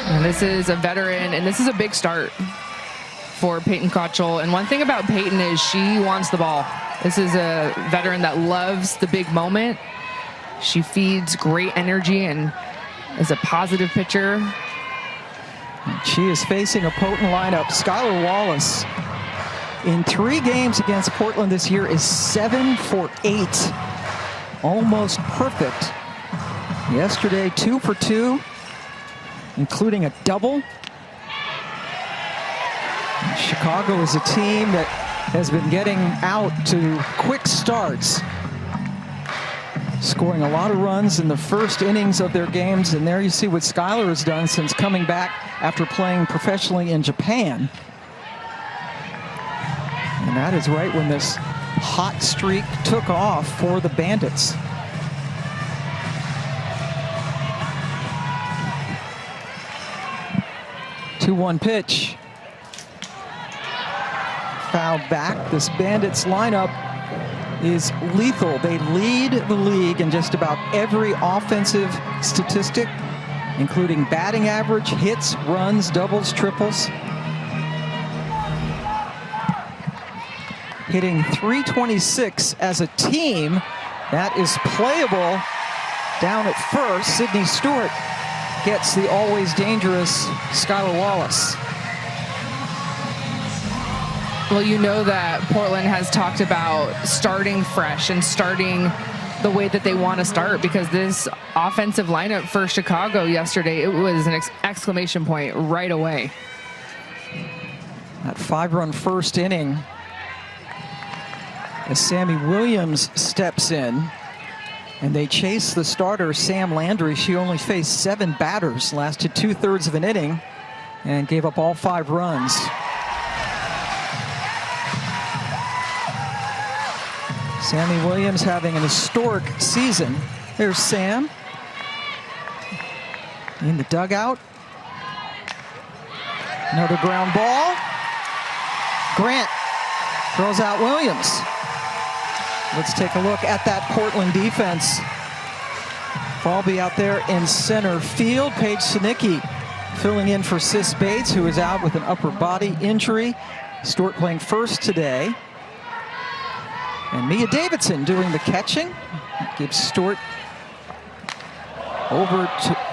And this is a veteran, and this is a big start for Peyton Kotchel. And one thing about Peyton is she wants the ball. This is a veteran that loves the big moment. She feeds great energy and is a positive pitcher. She is facing a potent lineup. Skylar Wallace, in 3 games against Portland this year, is 7 for 8. Almost perfect. Yesterday, 2 for 2, including a double. Chicago is a team that has been getting out to quick starts, scoring a lot of runs in the first innings of their games. And there you see what Skylar has done since coming back after playing professionally in Japan. And that is right when this hot streak took off for the Bandits. Two-one pitch. Foul back. This Bandits lineup is lethal. They lead the league in just about every offensive statistic, including batting average, hits, runs, doubles, triples. Hitting .326 as a team. That is playable. Down at first, Sydney Stewart gets the always dangerous Skylar Wallace. Well, you know that Portland has talked about starting fresh and starting the way that they want to start, because this offensive lineup for Chicago yesterday, it was an exclamation point right away. That 5-run first inning, as Sammy Williams steps in, and they chase the starter, Sam Landry. She only faced 7 batters, lasted 2/3 of an inning, and gave up all 5 runs. Sammy Williams having an historic season. There's Sam in the dugout. Another ground ball. Grant throws out Williams. Let's take a look at that Portland defense. Falby out there in center field. Paige Sinicki filling in for Sis Bates, who is out with an upper body injury. Stewart playing first today. And Mia Davidson doing the catching. Gives Stewart over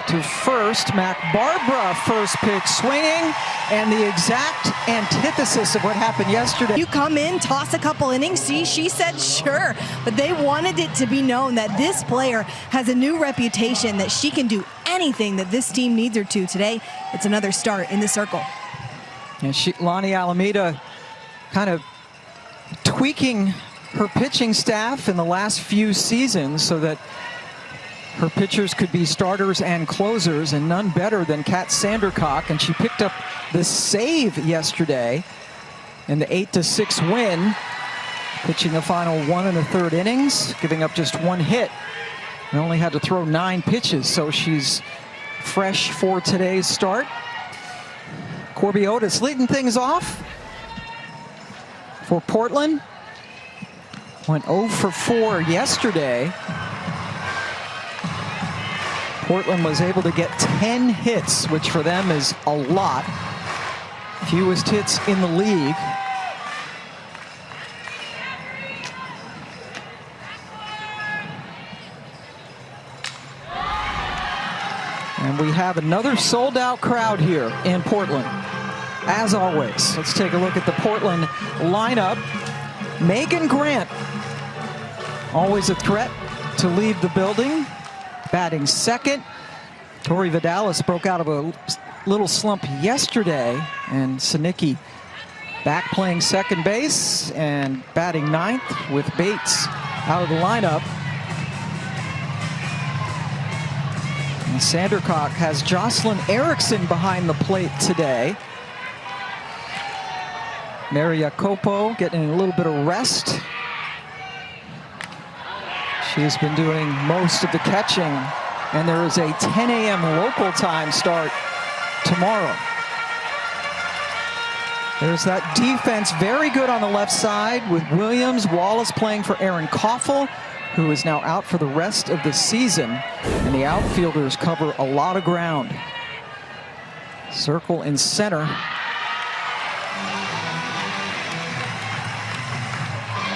to first. Mac Barbara, first pitch swinging, and the exact antithesis of what happened yesterday. You come in, toss a couple innings. See, she said sure, but they wanted it to be known that this player has a new reputation, that she can do anything that this team needs her to. Today, it's another start in the circle. And Lonnie Alameda kind of tweaking her pitching staff in the last few seasons so that her pitchers could be starters and closers, and none better than Kat Sandercock. And she picked up the save yesterday in the 8-6 win, pitching the final 1 1/3 innings, giving up just 1 hit. And only had to throw 9 pitches, so she's fresh for today's start. Corby Otis leading things off for Portland. Went 0 for 4 yesterday. Portland was able to get 10 hits, which for them is a lot. Fewest hits in the league. And we have another sold-out crowd here in Portland, as always. Let's take a look at the Portland lineup. Megan Grant, always a threat to leave the building, batting second. Tori Vidalis broke out of a little slump yesterday, and Sinicki back playing second base and batting ninth with Bates out of the lineup. And Sandercock has Jocelyn Erickson behind the plate today. Mary Jacopo getting a little bit of rest. She has been doing most of the catching, and there is a 10 a.m. local time start tomorrow. There's that defense, very good on the left side with Williams. Wallace playing for Aaron Koffel, who is now out for the rest of the season. And the outfielders cover a lot of ground. Circle in center.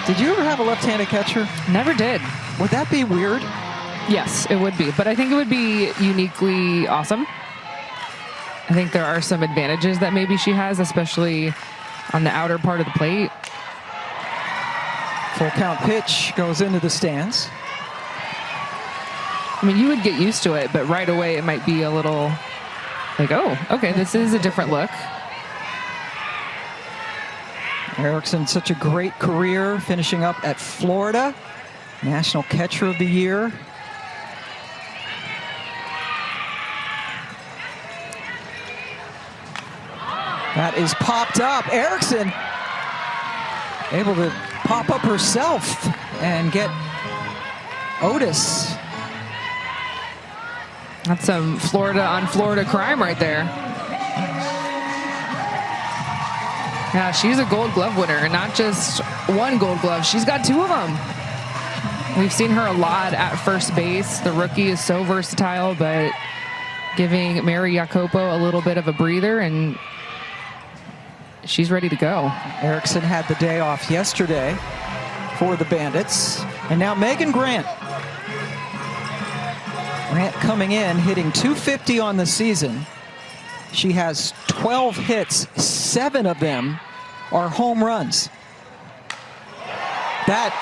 Did you ever have a left-handed catcher? Never did. Would that be weird? Yes, it would be, but I think it would be uniquely awesome. I think there are some advantages that maybe she has, especially on the outer part of the plate. Full count pitch goes into the stands. I mean, you would get used to it, but right away it might be a little like, oh, okay, this is a different look. Erickson, such a great career, finishing up at Florida, National Catcher of the Year. That is popped up. Erickson able to pop up herself and get Otis. That's some Florida on Florida crime right there. Yeah, she's a Gold Glove winner, and not just one Gold Glove. She's got 2 of them. We've seen her a lot at first base. The rookie is so versatile, but giving Mary Jacopo a little bit of a breather, and she's ready to go. Erickson had the day off yesterday for the Bandits. And now Megan Grant. Grant coming in, hitting .250 on the season. She has 12 hits, 7 of them are home runs. That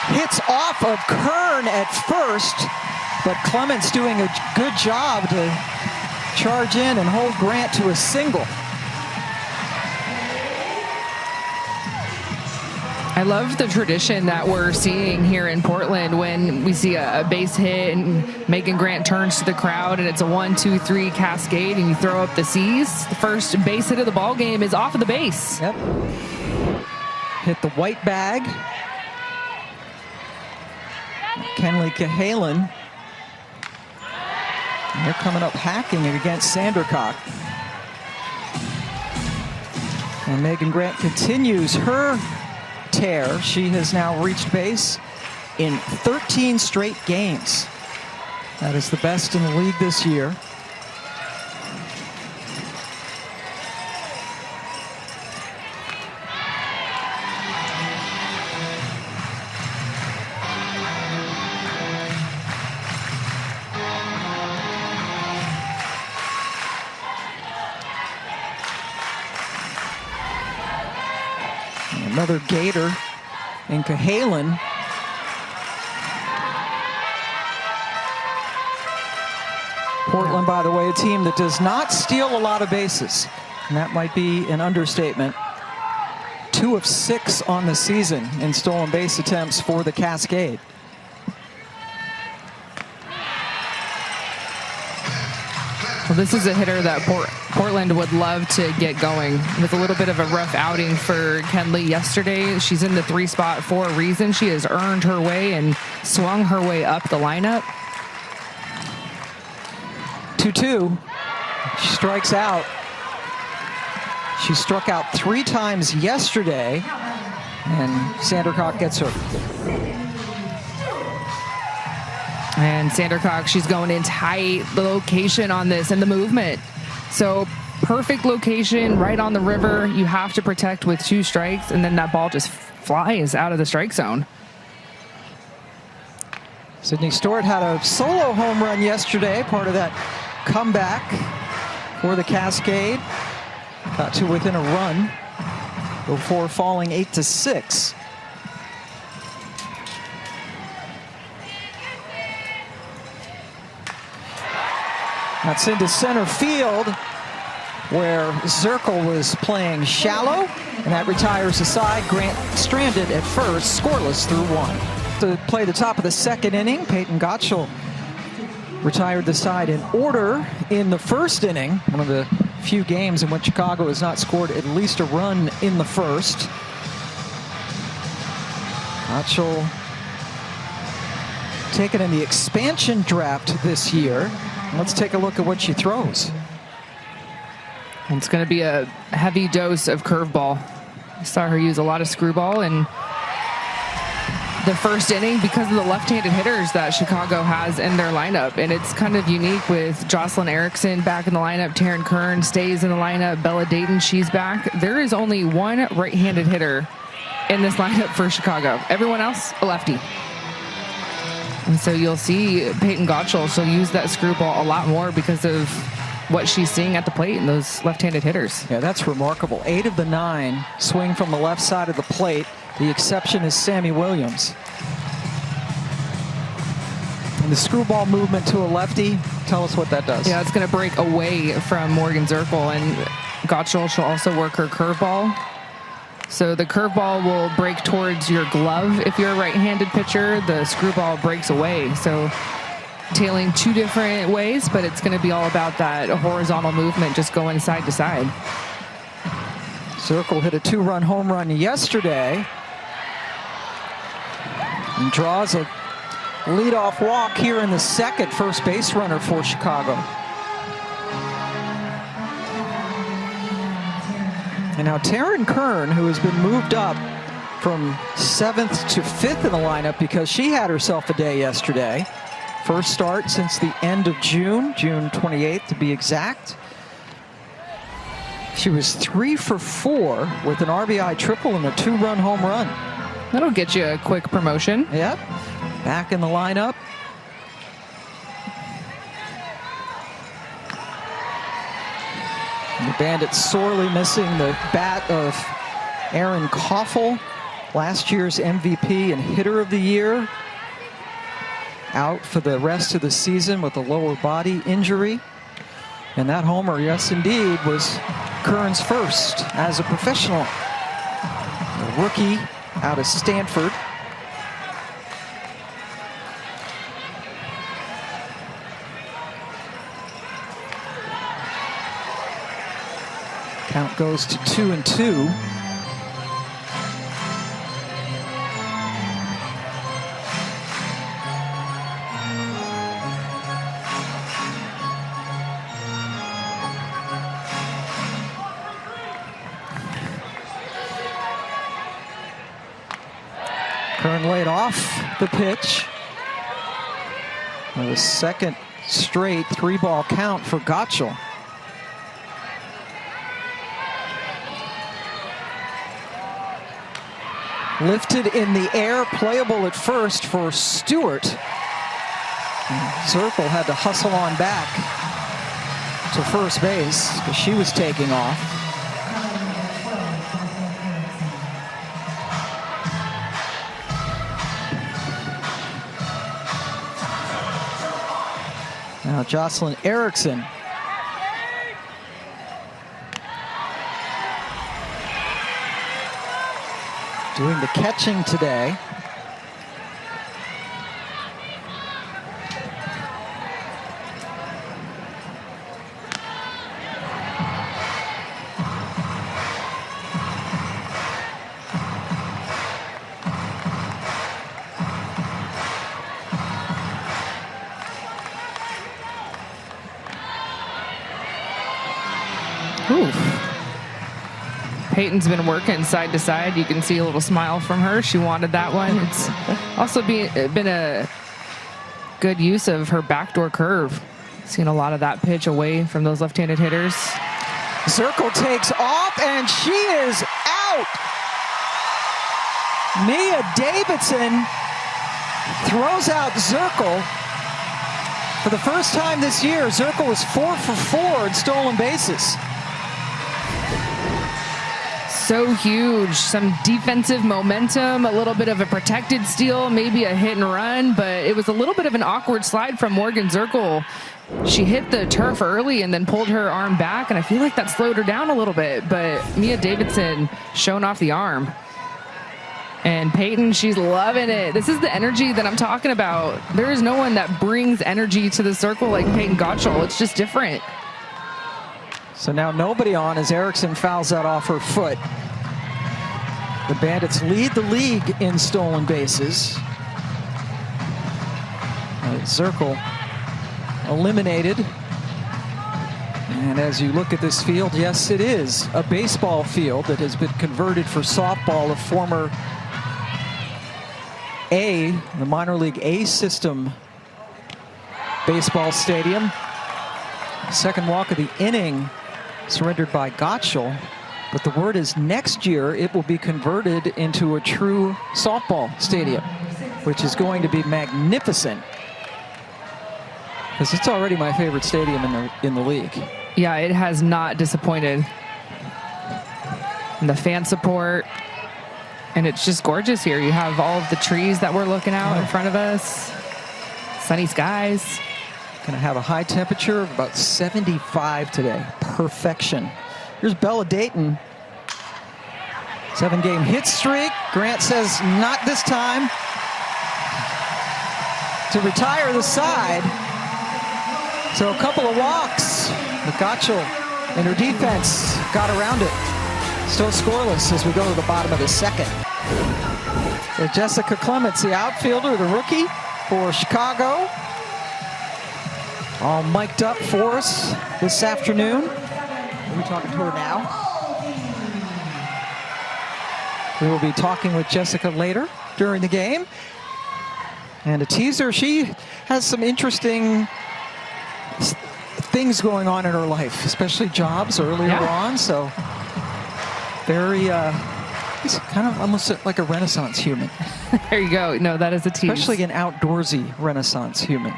hits off of Kern at first, but Clements doing a good job to charge in and hold Grant to a single. I love the tradition that we're seeing here in Portland when we see a base hit and Megan Grant turns to the crowd and it's a 1-2-3 cascade and you throw up the C's. The first base hit of the ball game is off of the base. Yep. Hit the white bag. Kenley Cahalan. They're coming up hacking it against Sandercock. And Megan Grant continues her tear. She has now reached base in 13 straight games. That is the best in the league this year. Another Gator in Cahalan. Portland, by the way, a team that does not steal a lot of bases. And that might be an understatement. 2 of 6 on the season in stolen base attempts for the Cascade. Well, this is a hitter that Portland would love to get going. It was a little bit of a rough outing for Kenley yesterday. She's in the 3 spot for a reason. She has earned her way and swung her way up the lineup. 2-2. She strikes out. She struck out 3 times yesterday, and Sandercock gets her. And Sandercock, she's going in tight. The location on this and the movement. So perfect location right on the river. You have to protect with 2 strikes, and then that ball just flies out of the strike zone. Sydney Stewart had a solo home run yesterday, part of that comeback for the Cascade. Got to within a run before falling 8-6. That's into center field, where Zirkle was playing shallow, and that retires the side. Grant stranded at first, scoreless through 1. To play the top of the 2nd inning, Peyton Gottschall retired the side in order in the 1st inning, one of the few games in which Chicago has not scored at least a run in the 1st. Gottschall taken in the expansion draft this year. Let's take a look at what she throws. It's going to be a heavy dose of curveball. I saw her use a lot of screwball, and the first inning because of the left-handed hitters that Chicago has in their lineup. And it's kind of unique with Jocelyn Erickson back in the lineup. Taryn Kern stays in the lineup. Bella Dayton, she's back. There is only one right-handed hitter in this lineup for Chicago. Everyone else, a lefty. And so you'll see Peyton Gottschall, she'll use that screwball a lot more because of what she's seeing at the plate and those left-handed hitters. Yeah, that's remarkable. 8 of the 9 swing from the left side of the plate. The exception is Sammy Williams. And the screwball movement to a lefty, tell us what that does. Yeah, it's going to break away from Morgan Zirkle, and Gottschall she'll also work her curveball. So the curveball will break towards your glove if you're a right-handed pitcher. The screwball breaks away. So tailing 2 different ways, but it's going to be all about that horizontal movement, just going side to side. Zirkle hit a 2-run home run yesterday and draws a leadoff walk here in the second, first base runner for Chicago. And now Taryn Kern, who has been moved up from 7th to 5th in the lineup because she had herself a day yesterday. First start since the end of June 28th to be exact. She was 3 for 4 with an RBI triple and a 2-run home run. That'll get you a quick promotion. Yep, back in the lineup. And the Bandits sorely missing the bat of Aaron Koffel, last year's MVP and hitter of the year. Out for the rest of the season with a lower body injury. And that homer, yes indeed, was Kern's first as a professional. A rookie out of Stanford. Count goes to 2-2. Kern laid off the pitch. The second straight 3-ball count for Gottschall. Lifted in the air, playable at first for Stewart. Zirkle had to hustle on back to first base because she was taking off. Now Jocelyn Erickson. Doing the catching today. Peyton's been working side to side. You can see a little smile from her. She wanted that one. It's also been a good use of her backdoor curve. Seen a lot of that pitch away from those left-handed hitters. Zirkle takes off, and she is out. Mia Davidson throws out Zirkle. For the first time this year, Zirkle was 4 for 4 in stolen bases. So huge. Some defensive momentum, a little bit of a protected steal, maybe a hit and run, but it was a little bit of an awkward slide from Morgan Zirkle. She hit the turf early and then pulled her arm back, and I feel like that slowed her down a little bit, but Mia Davidson showing off the arm. And Peyton, she's loving it. This is the energy that I'm talking about. There is no one that brings energy to the circle like Peyton Gottschall. It's just different. So now nobody on as Erickson fouls that off her foot. The Bandits lead the league in stolen bases. Zirkle eliminated. And as you look at this field, yes, it is a baseball field that has been converted for softball. A former A, the minor league A system baseball stadium. Second walk of the inning surrendered by Gottschall. But the word is next year it will be converted into a true softball stadium, which is going to be magnificent. Because it's already my favorite stadium in the league. Yeah, it has not disappointed. And the fan support. And it's just gorgeous here. You have all of the trees that we're looking out in front of us. Sunny skies. Going to have a high temperature of about 75 today. Perfection. Here's Bella Dayton. 7-game hit streak. Grant says not this time. To retire the side. So a couple of walks. But Gottschall and her defense got around it. Still scoreless as we go to the bottom of the second. So Jessica Clements, the outfielder, the rookie for Chicago. All mic'd up for us this afternoon. We're talking to her now. We will be talking with Jessica later during the game. And a teaser, she has some interesting things going on in her life, especially jobs earlier on. So very, he's kind of almost like a Renaissance human. There you go. No, that is a tease. Especially an outdoorsy Renaissance human.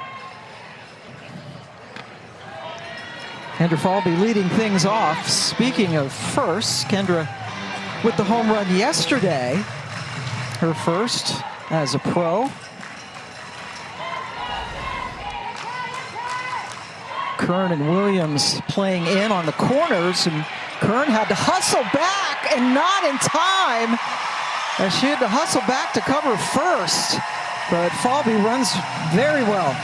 Kendra Falby leading things off. Speaking of first, Kendra with the home run yesterday, her first as a pro. Kern and Williams playing in on the corners, and Kern had to hustle back and not in time, as she had to hustle back to cover first, but Falby runs very well.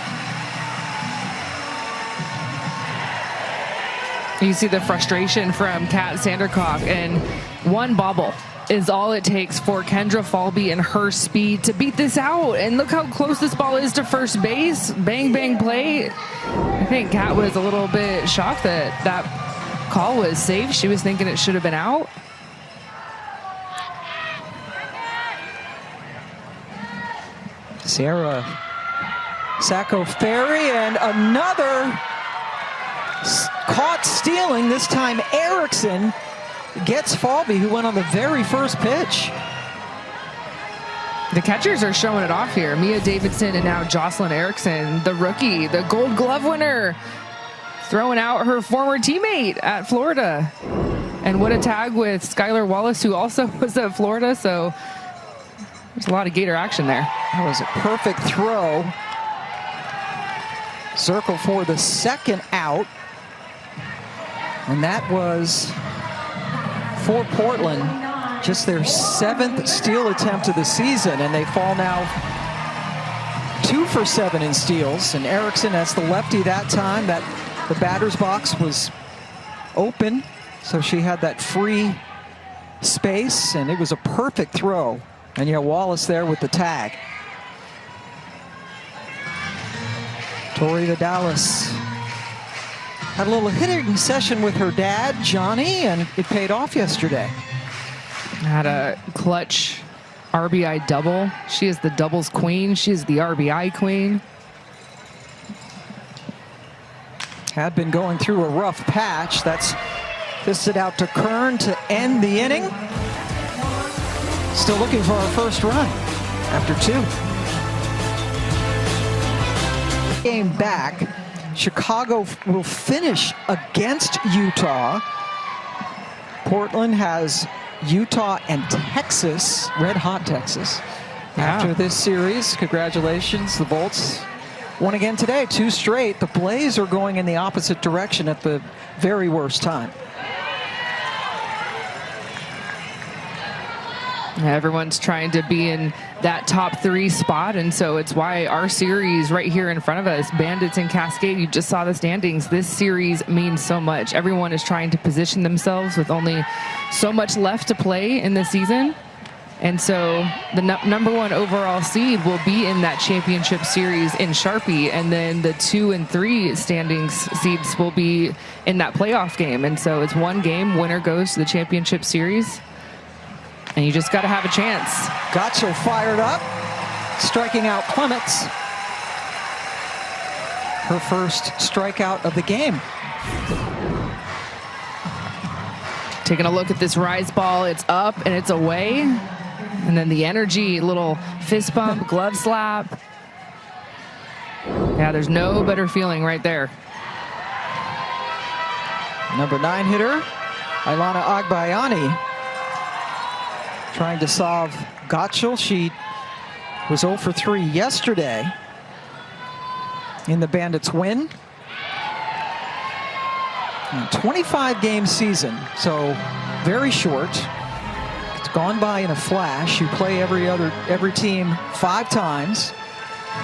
You see the frustration from Kat Sandercock, and one bobble is all it takes for Kendra Falby and her speed to beat this out. And look how close this ball is to first base. Bang, bang play. I think Kat was a little bit shocked that that call was safe. She was thinking it should have been out. Sarah Sacco Ferry, and another caught stealing. This time Erickson gets Falby, who went on the very first pitch. The catchers are showing it off here. Mia Davidson and now Jocelyn Erickson, the rookie, the Gold Glove winner, throwing out her former teammate at Florida. And what a tag with Skylar Wallace, who also was at Florida. So there's a lot of Gator action there. That was a perfect throw. Circle for the second out. And that was for Portland, just their 7th steal attempt of the season, and they fall now 2 for 7 in steals. And Erickson, as the lefty that time, that the batter's box was open, so she had that free space, and it was a perfect throw. And yeah, Wallace there with the tag. Tori Vidalis had a little hitting session with her dad, Johnny, and it paid off yesterday. Had a clutch RBI double. She is the doubles queen. She is the RBI queen. Had been going through a rough patch. That's fisted out to Kern to end the inning. Still looking for our first run after 2. Game back. Chicago will finish against Utah. Portland has Utah and Texas, red hot Texas. After this series, congratulations, the Bolts won again today, 2 straight. The Blaze are going in the opposite direction at the very worst time. Everyone's trying to be in that top 3 spot, and so it's why our series right here in front of us, Bandits and Cascade, you just saw the standings. This series means so much. Everyone is trying to position themselves with only so much left to play in the season. And so the number 1 overall seed will be in that championship series in Sharpie, and then the 2 and 3 standings seeds will be in that playoff game. And so it's 1 game, winner goes to the championship series. And you just got to have a chance. Gottschall fired up. striking out Clements. Her first strikeout of the game. Taking a look at this rise ball, it's up and it's away. And then the energy, little fist bump, glove slap. Yeah, there's no better feeling right there. Number 9 hitter, Ailana Agbayani, trying to solve Gotchel. She was 0 for 3 yesterday in the Bandits win. 25-game season, so very short. It's gone by in a flash. You play every team 5 times.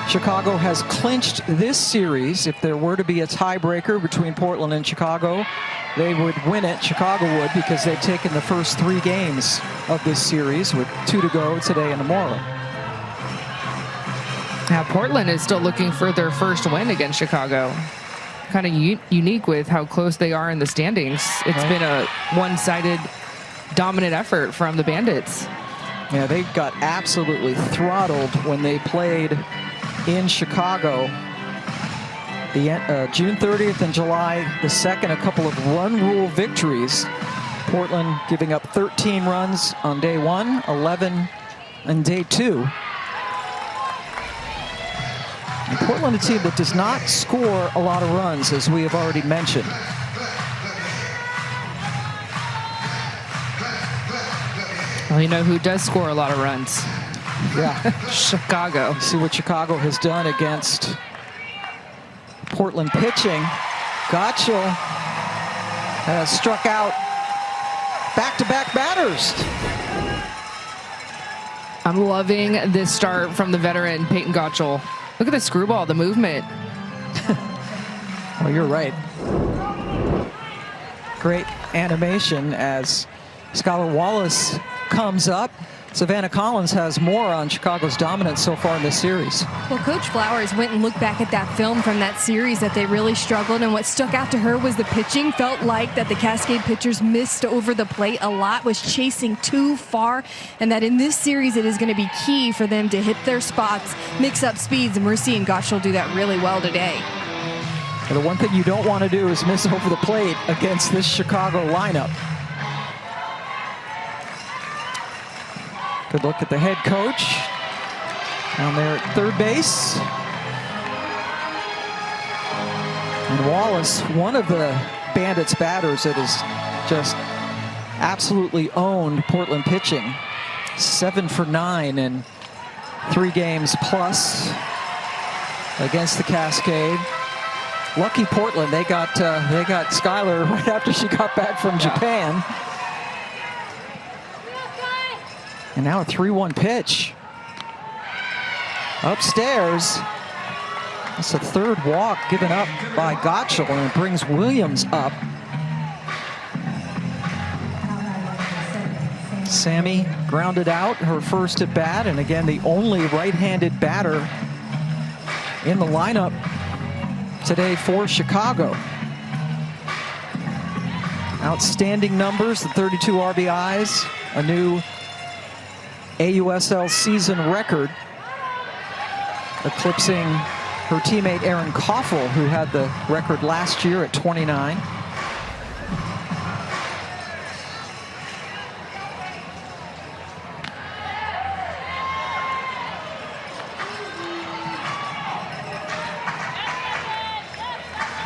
Chicago has clinched this series. If there were to be a tiebreaker between Portland and Chicago, they would win it. Chicago would, because they've taken the first 3 games of this series with 2 to go today and tomorrow. Now, Portland is still looking for their first win against Chicago. Kind of unique with how close they are in the standings. It's been a one-sided dominant effort from the Bandits. Yeah, they got absolutely throttled when they played in Chicago. The June 30th and July the 2nd, a couple of run rule victories. Portland giving up 13 runs on day 1, 11 on day 2. And Portland, a team that does not score a lot of runs, as we have already mentioned. Well, you know who does score a lot of runs? Yeah. Chicago. See what Chicago has done against Portland pitching. Gotchel has struck out back-to-back batters. I'm loving this start from the veteran Peyton Gotchel. Look at the screwball, the movement. Well, you're right. Great animation as Skylar Wallace comes up. Savannah Collins has more on Chicago's dominance so far in this series. Well, Coach Flowers went and looked back at that film from that series that they really struggled, and what stuck out to her was the pitching. Felt like that the Cascade pitchers missed over the plate a lot, was chasing too far, and that in this series it is going to be key for them to hit their spots, mix up speeds, and we're seeing Gotchel do that really well today. And the one thing you don't want to do is miss over the plate against this Chicago lineup. Good look at the head coach down there at third base. And Wallace, one of the Bandits batters that has just absolutely owned Portland pitching. 7 for 9 in 3 games plus against the Cascade. Lucky Portland, they got Skylar right after she got back from Japan. And now a 3-1 pitch. Upstairs. It's a third walk given up by Gotchel, and it brings Williams up. Sammy grounded out her first at bat, and again, the only right-handed batter in the lineup today for Chicago. Outstanding numbers, the 32 RBIs, a new AUSL season record, eclipsing her teammate Erin Koffel, who had the record last year at 29.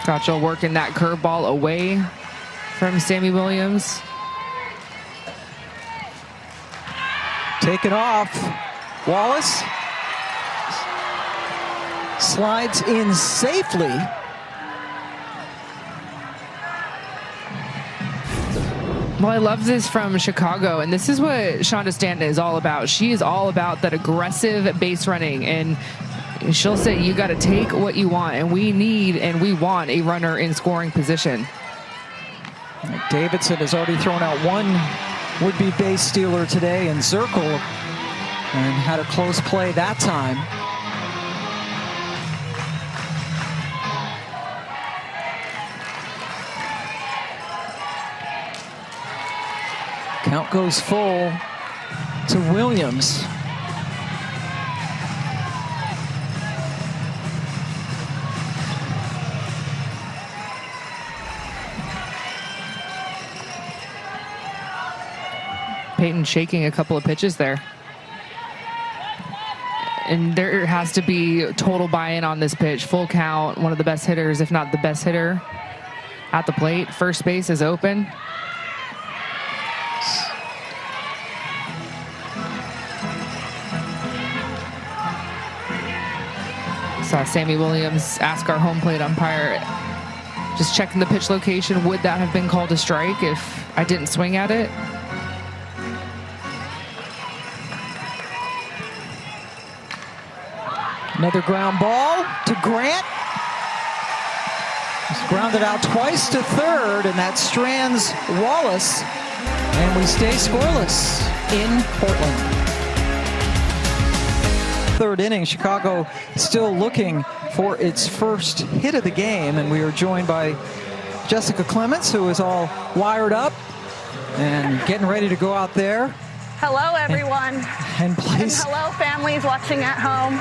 Gotchel working that curveball away from Sammy Williams. Taken off. Wallace slides in safely. Well, I love this from Chicago, and this is what Shonda Stanton is all about. She is all about that aggressive base running, and she'll say you got to take what you want, and we need and we want a runner in scoring position. Davidson has already thrown out one would-be base stealer today in Zirkle, and had a close play that time. Count goes full to Williams. Peyton shaking a couple of pitches there. And there has to be total buy-in on this pitch. Full count, one of the best hitters, if not the best hitter at the plate. First base is open. Saw Sammy Williams ask our home plate umpire, just checking the pitch location, would that have been called a strike if I didn't swing at it? Another ground ball to Grant. He's grounded out twice to third, and that strands Wallace. And we stay scoreless in Portland. Third inning, Chicago still looking for its first hit of the game, and we are joined by Jessica Clements, who is all wired up and getting ready to go out there. Hello, everyone. And hello, families watching at home.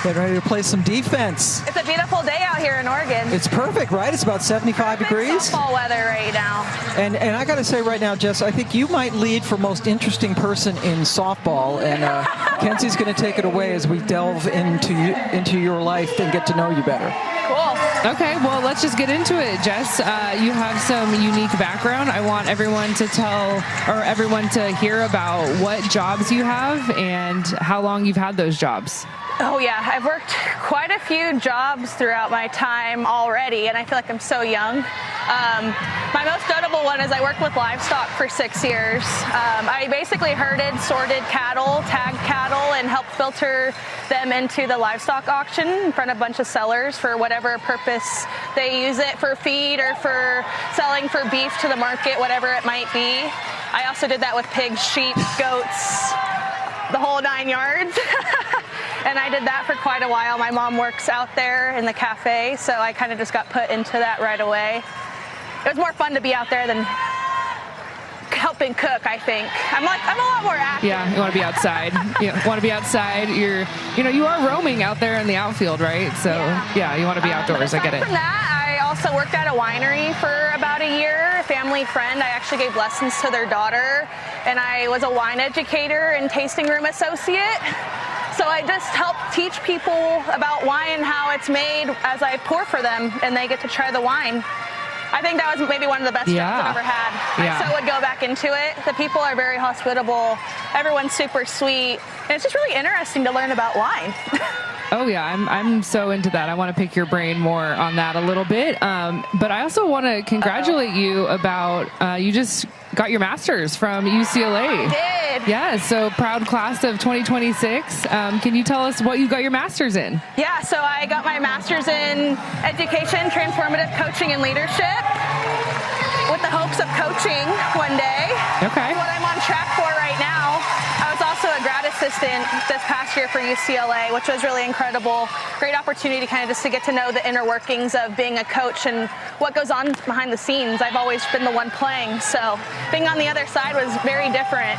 Getting ready to play some defense. It's a beautiful day out here in Oregon. It's perfect, right? It's about 75 degrees. Softball weather right now. And I got to say right now, Jess, I think you might lead for most interesting person in softball, and Kenzie's going to take it away as we delve into your life and get to know you better. Cool. Okay, well, let's just get into it, Jess. You have some unique background. I want everyone to hear about what jobs you have and how long you've had those jobs. Oh yeah, I've worked quite a few jobs throughout my time already, and I feel like I'm so young. My most notable one is I worked with livestock for 6 years. I basically herded, sorted cattle, tagged cattle, and helped filter them into the livestock auction in front of a bunch of sellers for whatever purpose they use it, for feed or for selling for beef to the market, whatever it might be. I also did that with pigs, sheep, goats, the whole 9 yards. And I did that for quite a while. My mom works out there in the cafe, so I kind of just got put into that right away. It was more fun to be out there than helping cook, I think. I'm a lot more active. Yeah, you want to be outside. You want to be outside. You are roaming out there in the outfield, right? So yeah, you want to be outdoors. I get it. From that, I also worked at a winery for about a year. A family friend, I actually gave lessons to their daughter, and I was a wine educator and tasting room associate. So I just help teach people about wine and how it's made as I pour for them, and they get to try the wine. I think that was maybe one of the best jobs I've ever had. Yeah. I so would go back into it. The people are very hospitable. Everyone's super sweet. And it's just really interesting to learn about wine. Oh yeah, I'm so into that. I want to pick your brain more on that a little bit. But I also want to congratulate you about you just got your master's from UCLA. I did. Yeah, so proud class of 2026. Can you tell us what you got your master's in? Yeah, so I got my master's in education, transformative coaching, and leadership with the hopes of coaching one day. Okay. That's what I'm on track for right now. I was also a grad assistant this past year for UCLA, which was really incredible. Great opportunity kind of just to get to know the inner workings of being a coach and what goes on behind the scenes. I've always been the one playing, so being on the other side was very different.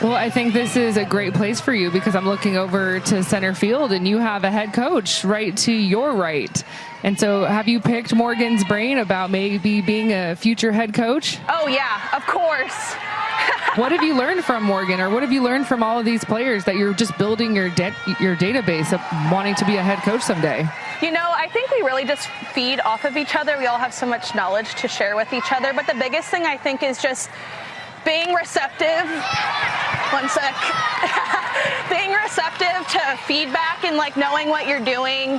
Well, I think this is a great place for you because I'm looking over to center field and you have a head coach right to your right. And so have you picked Morgan's brain about maybe being a future head coach? Oh yeah, of course. What have you learned from Morgan, or what have you learned from all of these players that you're just building your database of wanting to be a head coach someday? You know, I think we really just feed off of each other. We all have so much knowledge to share with each other. But the biggest thing I think is just being receptive. One sec. Being receptive to feedback and like knowing what you're doing.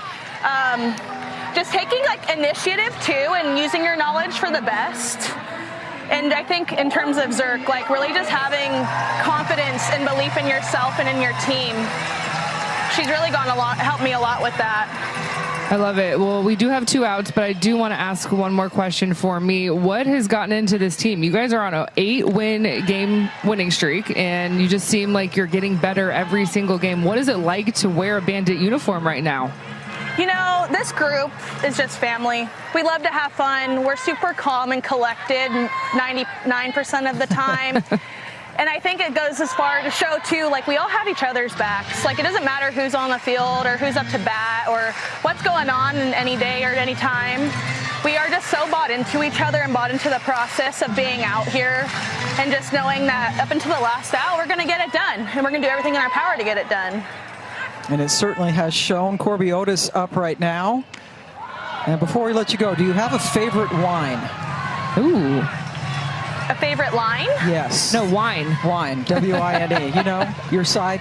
Just taking like initiative too and using your knowledge for the best. And I think in terms of Zerk, like really just having confidence and belief in yourself and in your team. She's really helped me a lot with that. I love it. Well, we do have 2 outs, but I do want to ask one more question for me. What has gotten into this team? You guys are on an 8-win game winning streak, and you just seem like you're getting better every single game. What is it like to wear a Bandit uniform right now? You know, this group is just family. We love to have fun. We're super calm and collected 99% of the time. And I think it goes as far to show, too, like we all have each other's backs. Like it doesn't matter who's on the field or who's up to bat or what's going on in any day or at any time. we are just so bought into each other and bought into the process of being out here, and just knowing that up until the last out, we're going to get it done, and we're going to do everything in our power to get it done. And it certainly has shown. Corby Otis up right now. And before we let you go, do you have a favorite wine? Ooh. A favorite line? Yes. No, wine. Wine. W-I-N-E. You know, your side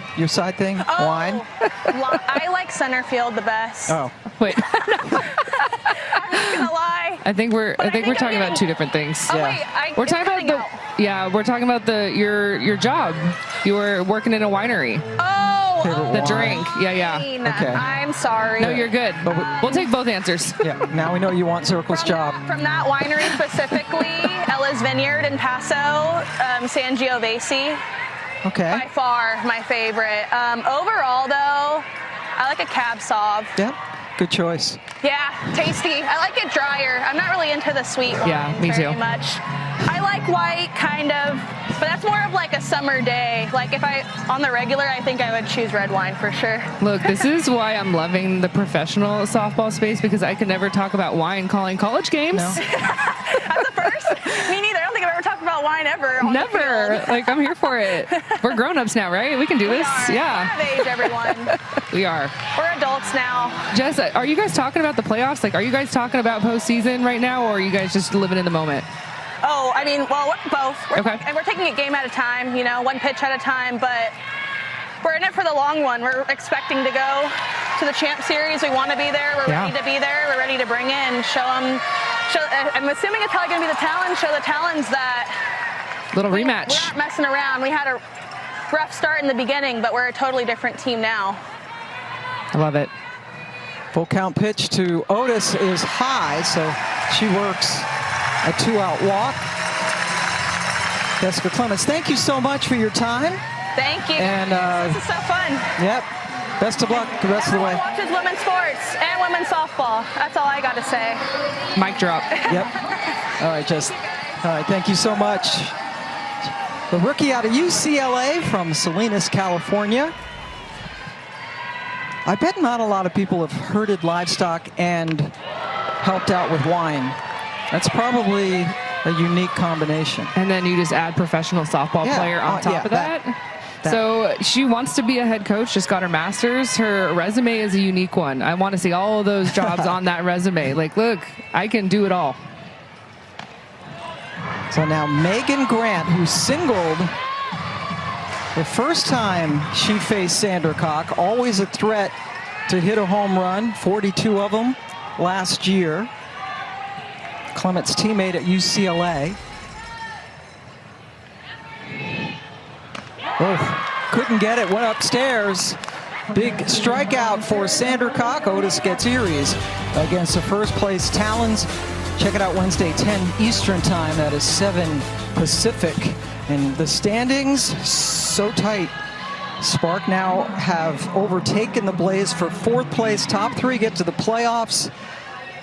thing? Oh, Wine? I like Centerfield the best. Oh. Wait. I'm not gonna lie. I think we're I'm talking about two different things. Oh, Yeah. wait, We're talking about we're talking about your job. You were working in a winery. Favorite The wine. drink. Yeah. Okay. I'm sorry. No, you're good. We'll take both answers. Yeah, now we know you want Circle's job. From that winery specifically, Ella's Vineyard in Paso, Sangiovese, Okay. by far my favorite. Overall, though, I like a Cab Sauv. Yep. Good choice. Yeah, tasty. I like it drier. I'm not really into the sweet wines Yeah, me very too. much. I like white, kind of, but that's more of like a summer day. Like if on the regular, I think I would choose red wine for sure. Look, this is why I'm loving the professional softball space, because I could never talk about wine calling college games. No. That's the first. Me neither. I don't think I've ever talked about wine ever. On the Never. field. Like, I'm here for it. We're grown-ups now, right? We can do this. We're Yeah, of age, everyone. we are. We're adults now. Jess, are you guys talking about the playoffs? Like, are you guys talking about postseason right now, or are you guys just living in the moment? Oh, I mean, well, both. Okay. And we're taking it game at a time, one pitch at a time, but we're in it for the long one. We're expecting to go to the Champ Series. We want to be there. We're ready to be there. We're ready to bring in, show them. I'm assuming it's probably going to be the Talons. Show the Talons that Little we're rematch. not messing around. We had a rough start in the beginning, but we're a totally different team now. I love it. Full count pitch to Otis is high, so she works a 2-out walk. Jessica Clements, thank you so much for your time. Thank you. And this is so fun. Yep. Best of luck the rest of the way. Everyone watches women's sports and women's softball. That's all I got to say. Mic drop. Yep. All right, Jess. All right, thank you so much. The rookie out of UCLA from Salinas, California. I bet not a lot of people have herded livestock and helped out with wine. That's probably a unique combination. And then you just add professional softball player on top of that. So she wants to be a head coach, just got her master's. Her resume is a unique one. I want to see all of those jobs on that resume. Like, look, I can do it all. So now Megan Grant, who singled the first time she faced Sandercock, always a threat to hit a home run, 42 of them last year. Clement's teammate at UCLA. Oh, couldn't get it, went upstairs. Big strikeout for Sandercock. Otis gets Erie's against the first place Talons. Check it out Wednesday, 10 Eastern time. That is 7 Pacific. And the standings, so tight. Spark now have overtaken the Blaze for 4th place. Top 3 get to the playoffs.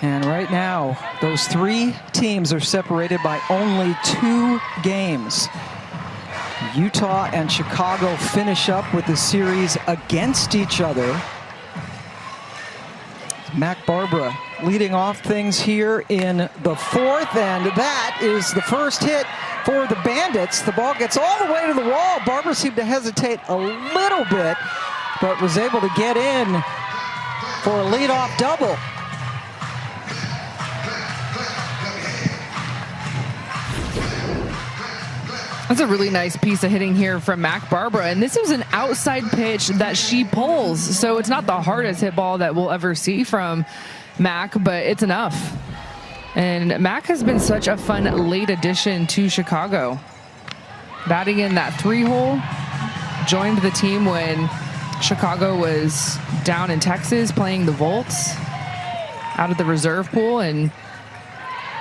And right now, those 3 teams are separated by only 2 games. Utah and Chicago finish up with the series against each other. Mac Barbara leading off things here in the 4th, and that is the first hit for the Bandits. The ball gets all the way to the wall. Barbara seemed to hesitate a little bit, but was able to get in for a leadoff double. That's a really nice piece of hitting here from Mac Barbara. And this was an outside pitch that she pulls. So it's not the hardest hit ball that we'll ever see from Mac, but it's enough. And Mac has been such a fun late addition to Chicago. Batting in that 3-hole, joined the team when Chicago was down in Texas playing the Volts out of the reserve pool. And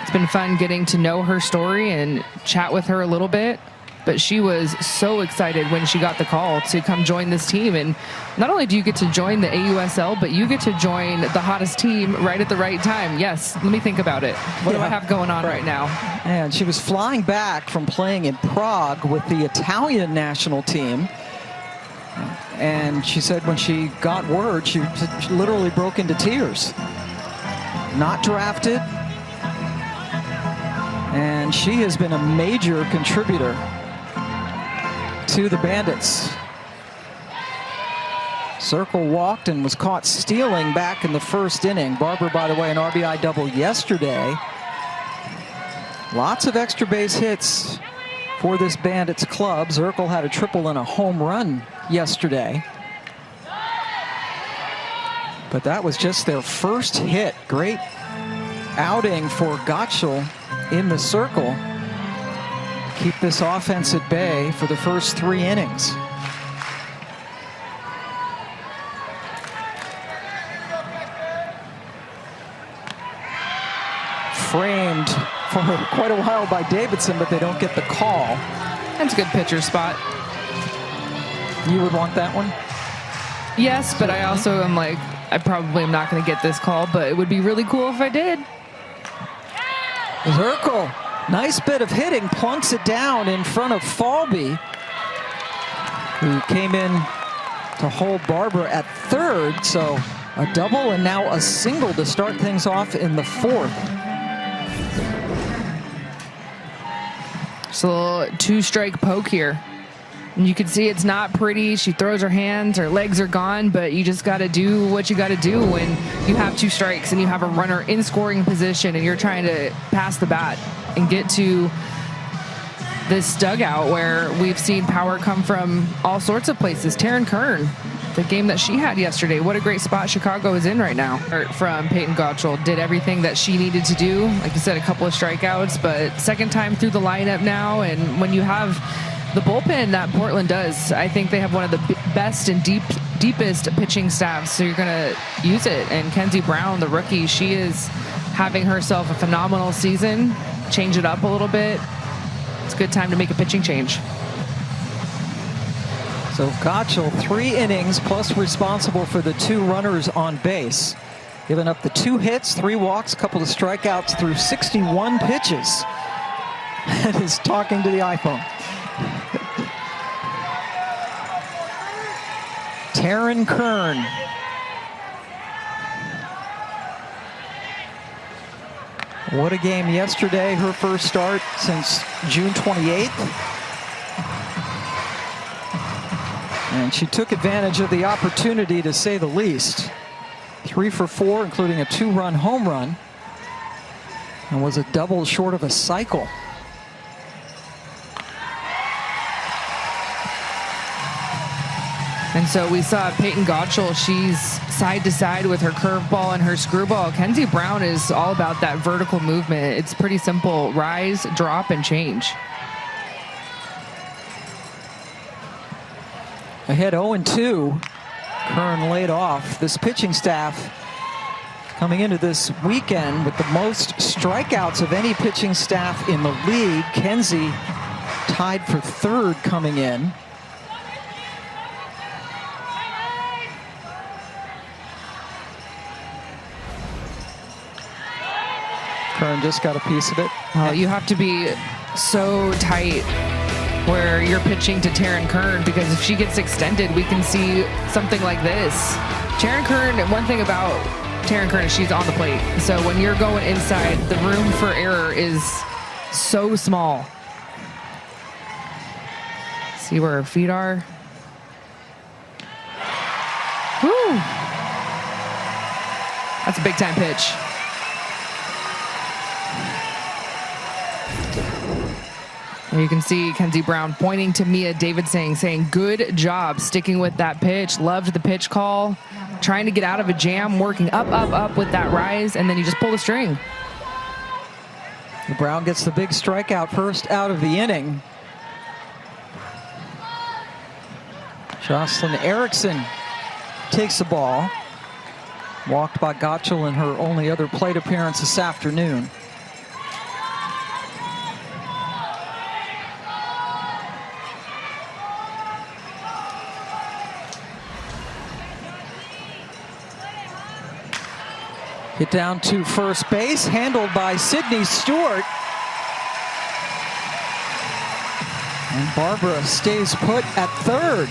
it's been fun getting to know her story and chat with her a little bit. But she was so excited when she got the call to come join this team. And not only do you get to join the AUSL, but you get to join the hottest team right at the right time. Yes, let me think about it. What do I have going on right now? And she was flying back from playing in Prague with the Italian national team. And she said when she got word, she literally broke into tears. Not drafted, And she has been a major contributor to the Bandits. Circle walked and was caught stealing back in the first inning. Barber, by the way, an RBI double yesterday. Lots of extra base hits for this Bandits club. Zirkle had a triple and a home run yesterday. But that was just their first hit. Great outing for Gottschall in the circle. Keep this offense at bay for the first 3 innings. Framed for quite a while by Davidson, but they don't get the call. That's a good pitcher spot. You would want that one? Yes, but I also am like, I probably am not going to get this call, but it would be really cool if I did. Zirkle, nice bit of hitting, plunks it down in front of Falby, who came in to hold Barber at third. So a double and now a single to start things off in the 4th. Just a little 2-strike poke here. And you can see it's not pretty. She throws her hands, her legs are gone, but you just got to do what you got to do when you have 2 strikes and you have a runner in scoring position and you're trying to pass the bat and get to this dugout where we've seen power come from all sorts of places. Taryn Kern, the game that she had yesterday, what a great spot Chicago is in right now. From Peyton Gottschall, did everything that she needed to do. Like you said, a couple of strikeouts, but second time through the lineup now. And when you have the bullpen that Portland does, I think they have one of the best and deepest pitching staffs, so you're going to use it. And Kenzie Brown, the rookie, she is having herself a phenomenal season. Change it up a little bit. It's a good time to make a pitching change. So Gottschall, 3 innings plus responsible for the 2 runners on base. Giving up the 2 hits, 3 walks, a couple of strikeouts through 61 pitches. And is talking to the iPhone. Taryn Kern. What a game yesterday, her first start since June 28th. And she took advantage of the opportunity, to say the least. 3 for 4, including a 2-run home run. And was a double short of a cycle. And so we saw Peyton Gottschall, she's side to side with her curveball and her screwball. Kenzie Brown is all about that vertical movement. It's pretty simple: rise, drop, and change. Ahead 0-2. Kern laid off. This pitching staff coming into this weekend with the most strikeouts of any pitching staff in the league. Kenzie tied for 3rd coming in. Kern just got a piece of it. You have to be so tight where you're pitching to Taryn Kern, because if she gets extended, we can see something like this. Taryn Kern, one thing about Taryn Kern is she's on the plate. So when you're going inside, the room for error is so small. See where her feet are. Woo! That's a big time pitch. And you can see Kenzie Brown pointing to Mia Davidson, saying, good job sticking with that pitch. Loved the pitch call. Trying to get out of a jam, working up, up, up with that rise, and then you just pull the string. Brown gets the big strikeout, first out of the inning. Jocelyn Erickson takes the ball. Walked by Gottschall in her only other plate appearance this afternoon. Hit down to first base, handled by Sydney Stewart. And Barbara stays put at 3rd.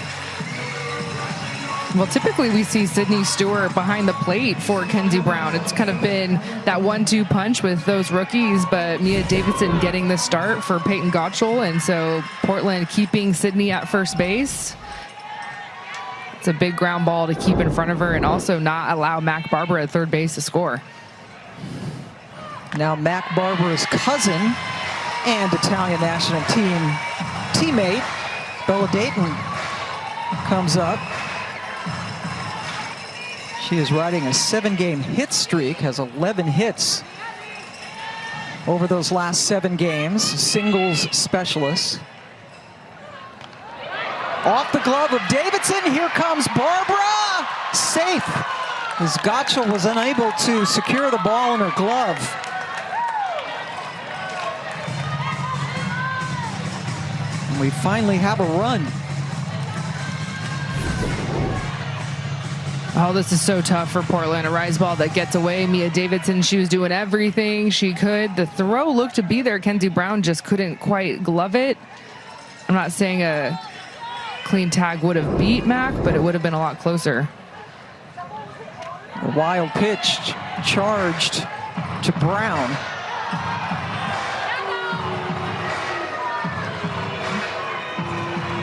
Well, typically we see Sydney Stewart behind the plate for Kenzie Brown. It's kind of been that 1-2 punch with those rookies, but Mia Davidson getting the start for Peyton Gottschall, and so Portland keeping Sydney at first base. It's a big ground ball to keep in front of her and also not allow Mac Barber at third base to score. Now Mac Barber's cousin and Italian national team teammate, Bella Dayton, comes up. She is riding a 7-game hit streak, has 11 hits over those last 7 games, singles specialist. Off the glove of Davidson, here comes Barbara! Safe, as Gottschall was unable to secure the ball in her glove. And we finally have a run. Oh, this is so tough for Portland. A rise ball that gets away. Mia Davidson, she was doing everything she could. The throw looked to be there. Kenzie Brown just couldn't quite glove it. I'm not saying a clean tag would have beat Mac, but it would have been a lot closer. A wild pitch charged to Brown.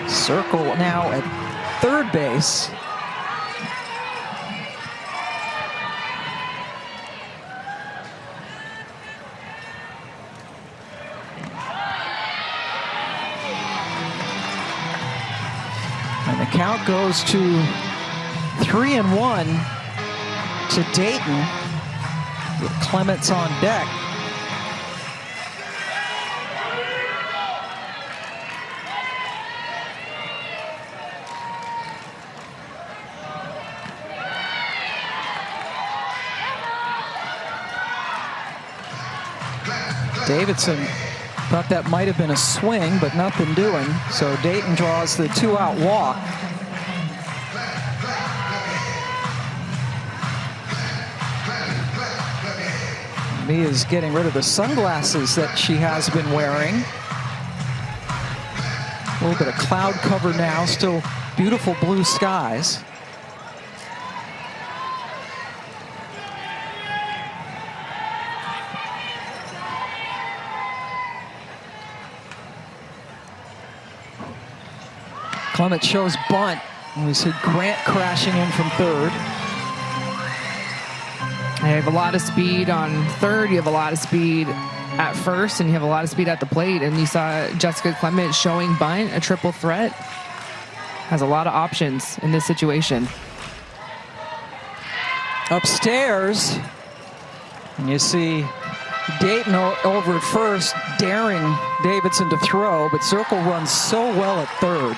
Circle now at third base. And the count goes to 3-1 to Dayton with Clements on deck. Davidson thought that might have been a swing, but nothing doing. So Dayton draws the 2-out walk. Mia's getting rid of the sunglasses that she has been wearing. A little bit of cloud cover now, still beautiful blue skies. Clement shows bunt, and we see Grant crashing in from third. You have a lot of speed on third, you have a lot of speed at first, and you have a lot of speed at the plate. And you saw Jessica Clement showing bunt, a triple threat. Has a lot of options in this situation. Upstairs, and you see Dayton over at first, daring Davidson to throw, but Circle runs so well at third.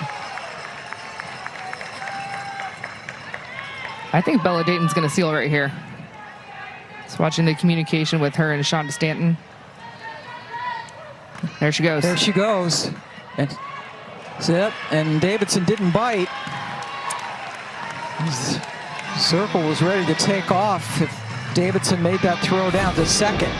I think Bella Dayton's going to seal right here. Just watching the communication with her and Shonda Stanton. There she goes. There she goes. And zip, and Davidson didn't bite. Circle was ready to take off if Davidson made that throw down to second.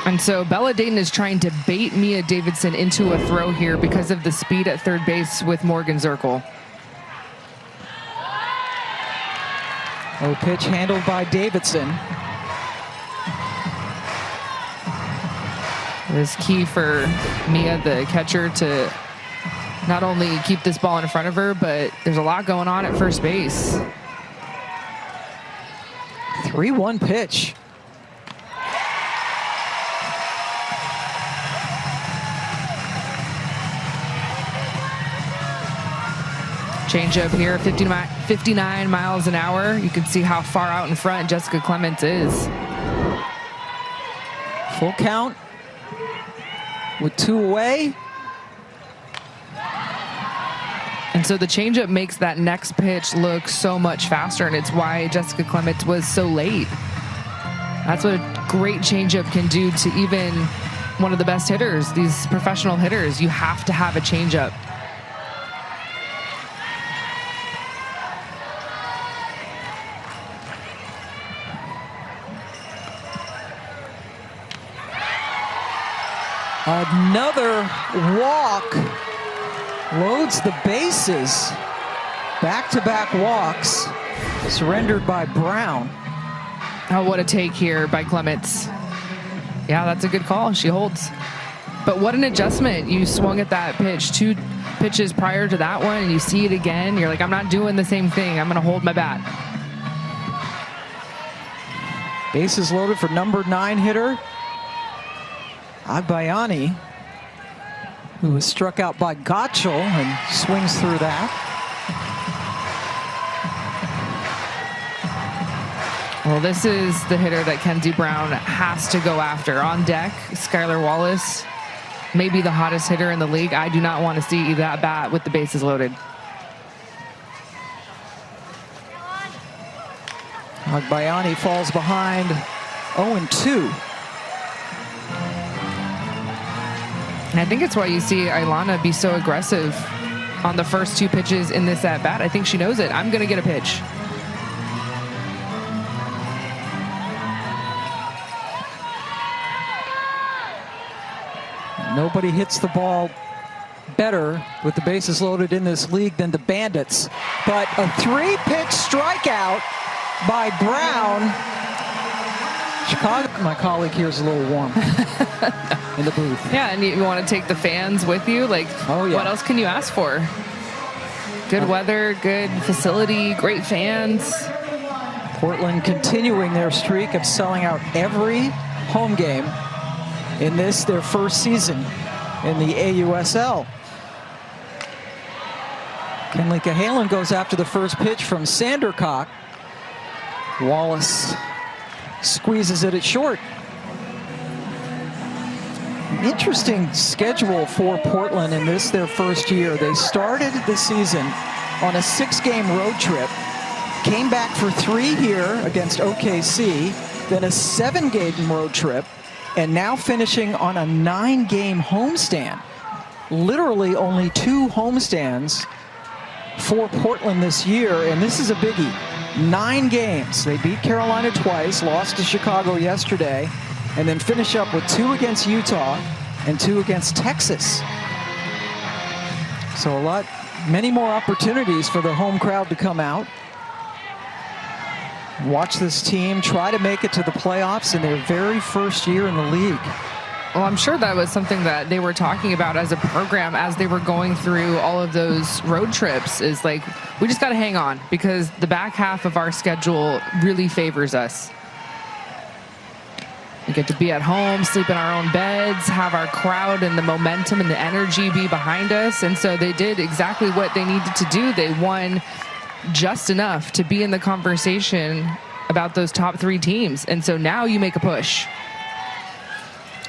And so Bella Dayton is trying to bait Mia Davidson into a throw here because of the speed at third base with Morgan Zirkle. Oh, pitch handled by Davidson. It is key for Mia, the catcher, to not only keep this ball in front of her, but there's a lot going on at first base. 3-1 pitch. Changeup here, 59 miles an hour. You can see how far out in front Jessica Clements is. Full count with 2 away. And so the changeup makes that next pitch look so much faster, and it's why Jessica Clements was so late. That's what a great changeup can do to even one of the best hitters, these professional hitters. You have to have a changeup. Another walk loads the bases Back-to-back walks surrendered by Brown. Oh, what a take here by Clements. Yeah, that's a good call. She holds. But what an adjustment. You swung at that pitch 2 pitches prior to that one, and you see it again. You're like, I'm not doing the same thing. I'm going to hold my bat. Bases loaded for number 9 hitter Agbayani, who was struck out by Gotchel and swings through that. Well, this is the hitter that Kenzie Brown has to go after. On deck, Skylar Wallace, maybe the hottest hitter in the league. I do not want to see that bat with the bases loaded. Agbayani falls behind 0-2. And I think it's why you see Ilana be so aggressive on the first 2 pitches in this at-bat. I think she knows it. I'm going to get a pitch. Nobody hits the ball better with the bases loaded in this league than the Bandits. But a 3-pitch strikeout by Brown. Chicago, my colleague here is a little warm in the booth. Yeah, and you want to take the fans with you. Like, oh, yeah. What else can you ask for? Good weather, good facility, great fans. Portland continuing their streak of selling out every home game in this, their first season in the AUSL. Kenley Cahalan goes after the first pitch from Sandercock. Wallace squeezes it at short. Interesting schedule for Portland in this, their first year. They started the season on a 6-game road trip, came back for 3 here against OKC, then a 7-game road trip, and now finishing on a 9-game homestand. Literally only 2 homestands for Portland this year, and this is a biggie. 9 games. They beat Carolina twice, lost to Chicago yesterday, and then finish up with 2 against Utah and 2 against Texas. So many more opportunities for the home crowd to come out. Watch this team try to make it to the playoffs in their very first year in the league. Well, I'm sure that was something that they were talking about as a program as they were going through all of those road trips, is like, we just got to hang on because the back half of our schedule really favors us. We get to be at home, sleep in our own beds, have our crowd and the momentum and the energy be behind us. And so they did exactly what they needed to do. They won just enough to be in the conversation about those top 3 teams. And so now you make a push.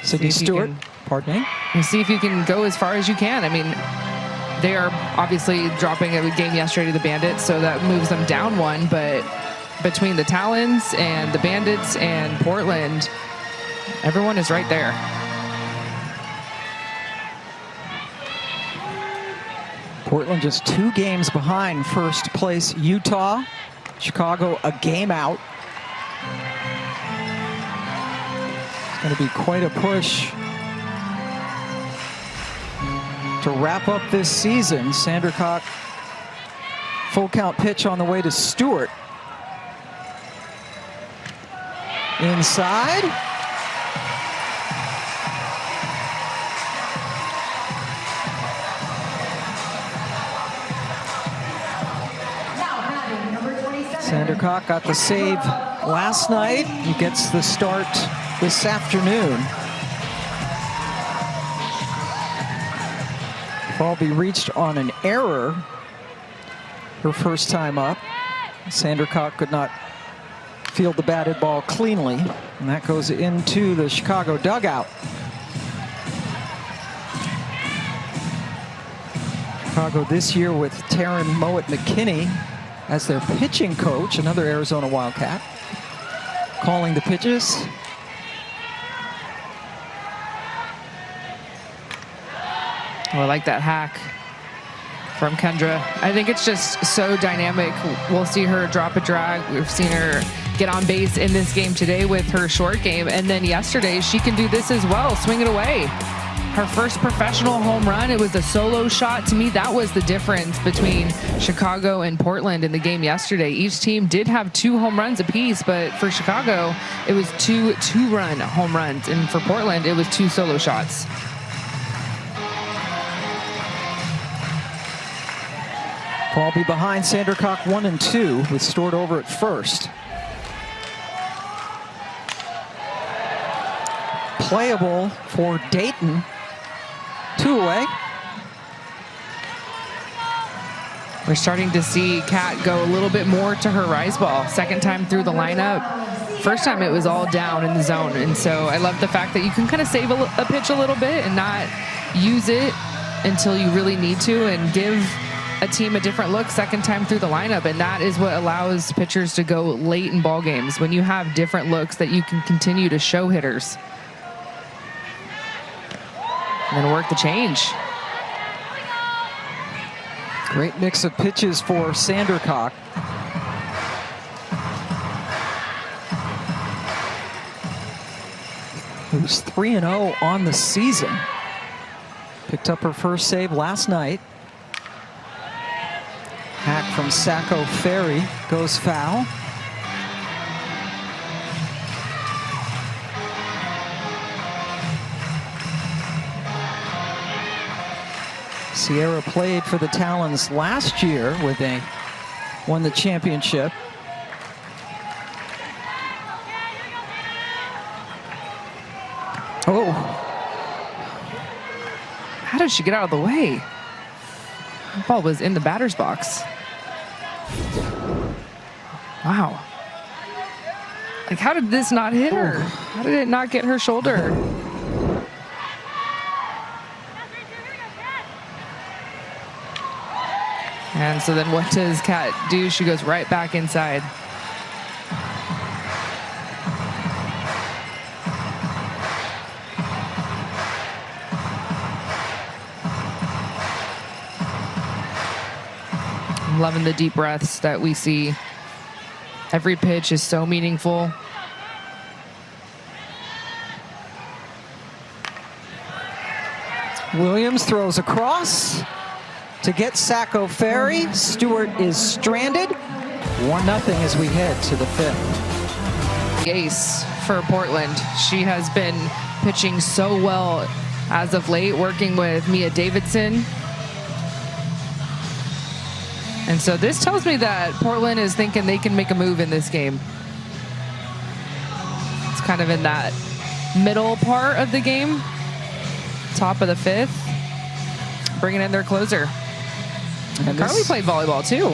Sydney Stewart, pardon me. And see if you can go as far as you can. I mean, they are obviously dropping a game yesterday to the Bandits, so that moves them down 1. But between the Talons and the Bandits and Portland, everyone is right there. Portland just 2 games behind first place Utah. Chicago a game out. It's going to be quite a push to wrap up this season. Sandercock, full count pitch on the way to Stewart. Inside. Sandercock got the save last night. He gets the start this afternoon. Ball be reached on an error. Her first time up. Sandercock could not field the batted ball cleanly, and that goes into the Chicago dugout. Chicago this year with Taryn Mowat-McKinney as their pitching coach, another Arizona Wildcat, calling the pitches. Oh, I like that hack from Kendra. I think it's just so dynamic. We'll see her drop a drag. We've seen her get on base in this game today with her short game. And then yesterday, she can do this as well. Swing it away. her first professional home run. It was a solo shot. To me, that was the difference between Chicago and Portland in the game yesterday. Each team did have 2 home runs apiece, but for Chicago, it was 2 two-run home runs. And for Portland, it was 2 solo shots. Ball be behind Sandercock 1-2 with Stewart over at first. Playable for Dayton. 2 away. We're starting to see Kat go a little bit more to her rise ball. Second time through the lineup. First time it was all down in the zone. And so I love the fact that you can kind of save a pitch a little bit and not use it until you really need to and give a team a different look second time through the lineup. And that is what allows pitchers to go late in ball games, when you have different looks that you can continue to show hitters. And then work the change. Great mix of pitches for Sandercock. Who's 3-0 on the season. Picked up her first save last night. Hack from Saco Ferry goes foul. Sierra played for the Talons last year when they won the championship. Oh. How did she get out of the way? The ball was in the batter's box. Wow. Like, how did this not hit her? How did it not get her shoulder? And so then what does Kat do? She goes right back inside. I'm loving the deep breaths that we see. Every pitch is so meaningful. Williams throws across to get Saco Ferry. Stewart is stranded. 1-0 as we head to the 5th. Ace for Portland. She has been pitching so well as of late, working with Mia Davidson. And so this tells me that Portland is thinking they can make a move in this game. It's kind of in that middle part of the game, top of the 5th, bringing in their closer. And Carly played volleyball too.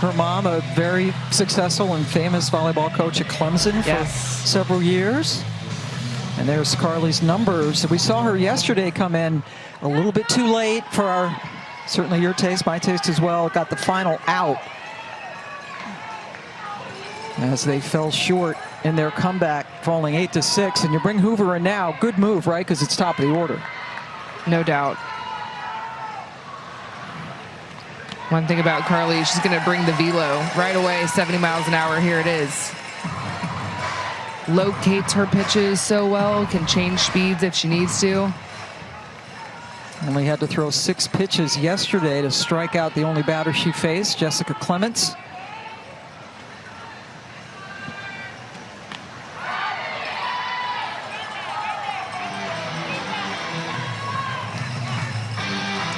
Her mom, a very successful and famous volleyball coach at Clemson for several years. And there's Carly's numbers. We saw her yesterday come in a little bit too late for our, certainly your taste, my taste as well. Got the final out as they fell short in their comeback, falling 8-6. And you bring Hoover in now. Good move, right? Because it's top of the order. No doubt. One thing about Carly, she's going to bring the velo right away, 70 miles an hour. Here it is. Locates her pitches so well, can change speeds if she needs to. Only had to throw 6 pitches yesterday to strike out the only batter she faced, Jessica Clements.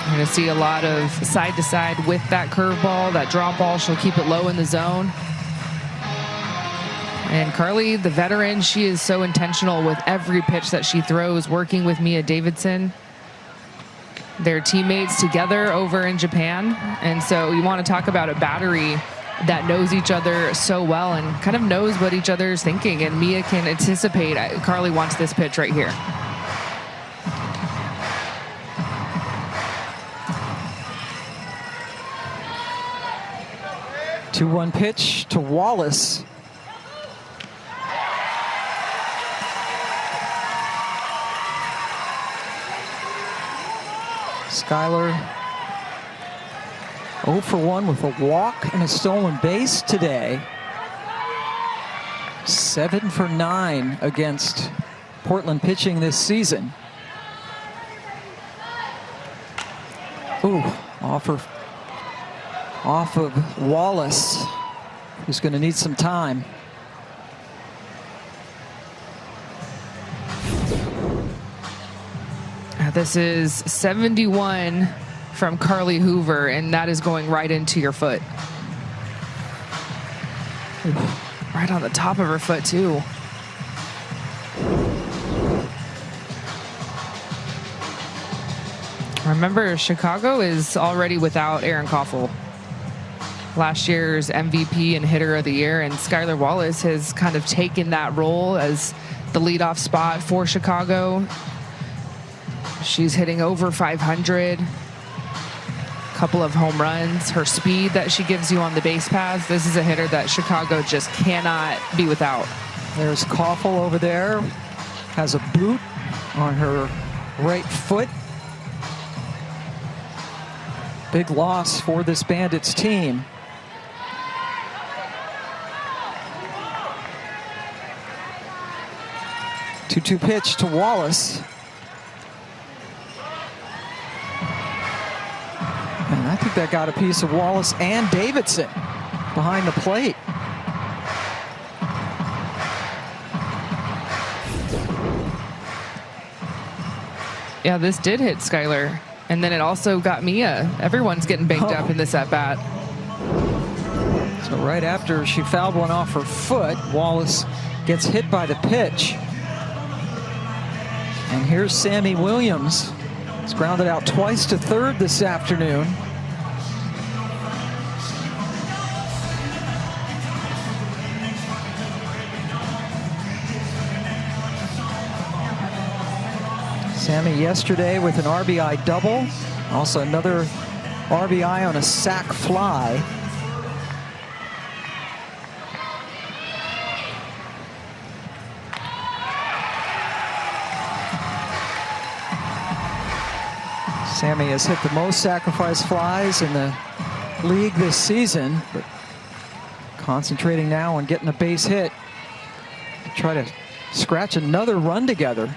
You're going to see a lot of side to side with that curveball, that drop ball. She'll keep it low in the zone. And Carly, the veteran, she is so intentional with every pitch that she throws, working with Mia Davidson. They're teammates together over in Japan. And so you want to talk about a battery that knows each other so well and kind of knows what each other is thinking. And Mia can anticipate, Carly wants this pitch right here. 2-1 pitch to Wallace. Skylar 0 for 1 with a walk and a stolen base today. 7 for 9 against Portland pitching this season. Ooh, off of Wallace, who's going to need some time. This is 71 from Carly Hoover, and that is going right into your foot. Right on the top of her foot, too. Remember, Chicago is already without Aaron Koffel, last year's MVP and hitter of the year, and Skylar Wallace has kind of taken that role as the leadoff spot for Chicago. She's hitting over 500, couple of home runs. Her speed that she gives you on the base paths, this is a hitter that Chicago just cannot be without. There's Koffel over there, has a boot on her right foot. Big loss for this Bandits team. Two-two pitch to Wallace. And I think that got a piece of Wallace and Davidson behind the plate. Yeah, this did hit Skylar. And then it also got Mia. Everyone's getting banged up in this at-bat. So right after she fouled one off her foot, Wallace gets hit by the pitch. And here's Sammy Williams. He's grounded out twice to third this afternoon. Sammy yesterday with an RBI double. Also another RBI on a sac fly. Sammy has hit the most sacrifice flies in the league this season, but concentrating now on getting a base hit to try to scratch another run together.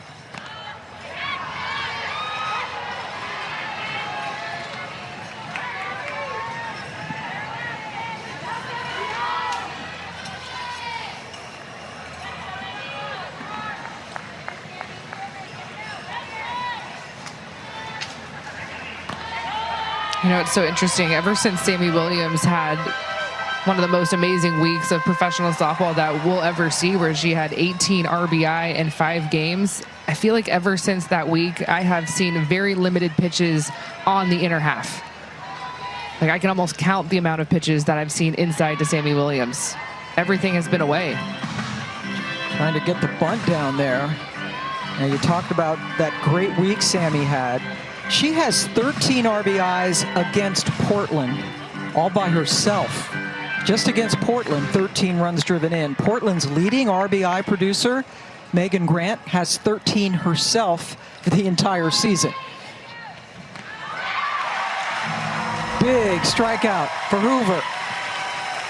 You know, it's so interesting. Ever since Sammy Williams had one of the most amazing weeks of professional softball that we'll ever see, where she had 18 RBI in 5 games, I feel like ever since that week, I have seen very limited pitches on the inner half. Like, I can almost count the amount of pitches that I've seen inside to Sammy Williams. Everything has been away. Trying to get the bunt down there. Now, you talked about that great week Sammy had. She has 13 RBIs against Portland, all by herself. Just against Portland, 13 runs driven in. Portland's leading RBI producer, Megan Grant, has 13 herself the entire season. Big strikeout for Hoover.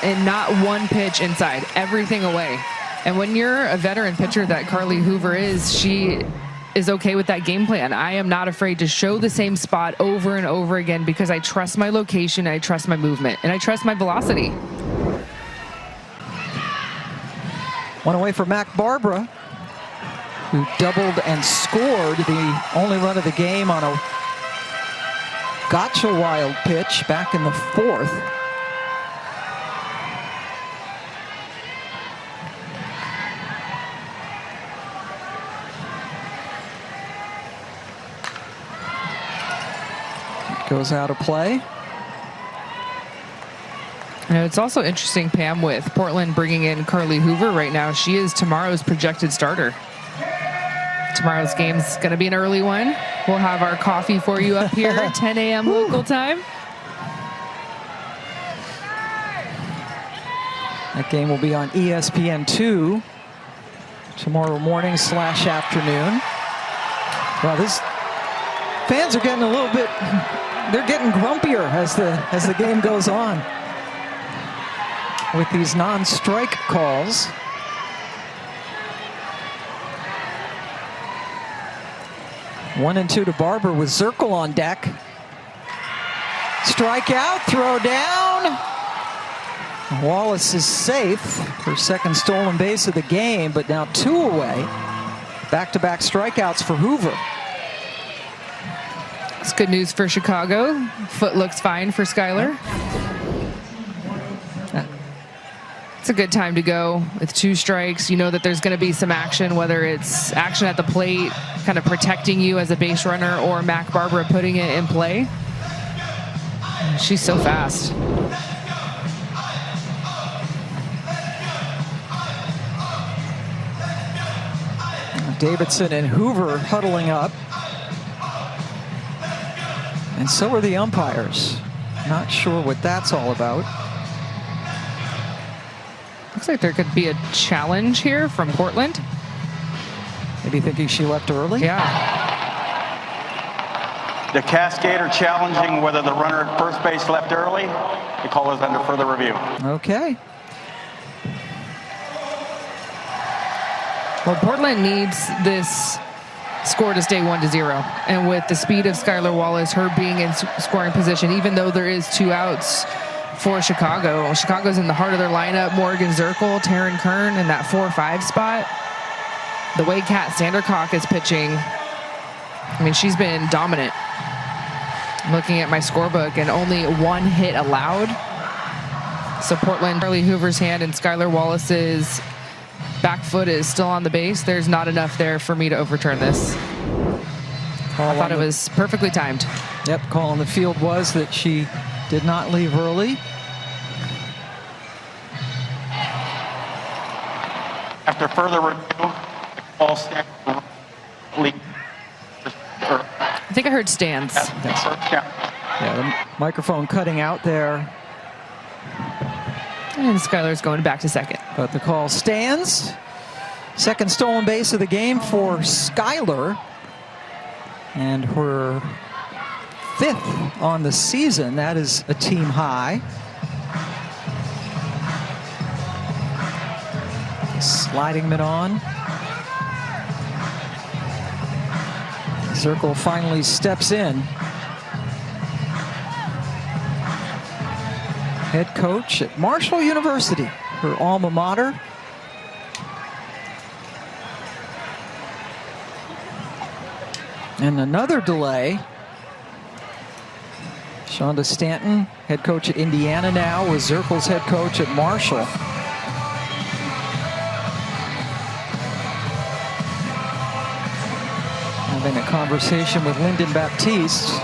And not one pitch inside, everything away. And when you're a veteran pitcher that Carly Hoover is, she is okay with that game plan. I am not afraid to show the same spot over and over again because I trust my location, I trust my movement, and I trust my velocity. One away for Mac Barbara, who doubled and scored the only run of the game on a gotcha wild pitch back in the 4th. Goes out of play. You know, it's also interesting, Pam, with Portland bringing in Carly Hoover right now. She is tomorrow's projected starter. Tomorrow's game's going to be an early one. We'll have our coffee for you up here at 10 a.m. local time. That game will be on ESPN2 tomorrow morning / afternoon. Well, this fans are getting a little bit, they're getting grumpier as the game goes on with these non-strike calls. One and two to Barber with Zirkle on deck. Strikeout, throw down. Wallace is safe. Her second stolen base of the game, but now 2 away. Back-to-back strikeouts for Hoover. It's good news for Chicago. Foot looks fine for Skylar. It's a good time to go with 2 strikes. You know that there's going to be some action, whether it's action at the plate, kind of protecting you as a base runner, or Mac Barbara putting it in play. She's so fast. Davidson and Hoover huddling up. And so are the umpires. Not sure what that's all about. Looks like there could be a challenge here from Portland. Maybe thinking she left early? Yeah. The Cascade are challenging whether the runner at first base left early. The call is under further review. Okay. Well, Portland needs this score to stay 1-0. And with the speed of Skylar Wallace, her being in scoring position, even though there is 2 outs for Chicago. Chicago's in the heart of their lineup. Morgan Zirkle, Taryn Kern in that 4-5 spot. The way Kat Sandercock is pitching, I mean, she's been dominant. I'm looking at my scorebook, and only 1 hit allowed. So Portland, Charlie Hoover's hand and Skylar Wallace's back foot is still on the base. There's not enough there for me to overturn this. I thought it was perfectly timed. Yep, call on the field was that she did not leave early. After further review, all stands. I think I heard stands. Yeah, the microphone cutting out there. And Skylar's going back to second. But the call stands. Second stolen base of the game for Skylar. And her 5th on the season. That is a team high. Sliding mid on. Zirkle finally steps in. Head coach at Marshall University, her alma mater. And another delay. Shonda Stanton, head coach at Indiana now, was Zirkle's head coach at Marshall. Having a conversation with Lyndon Baptiste.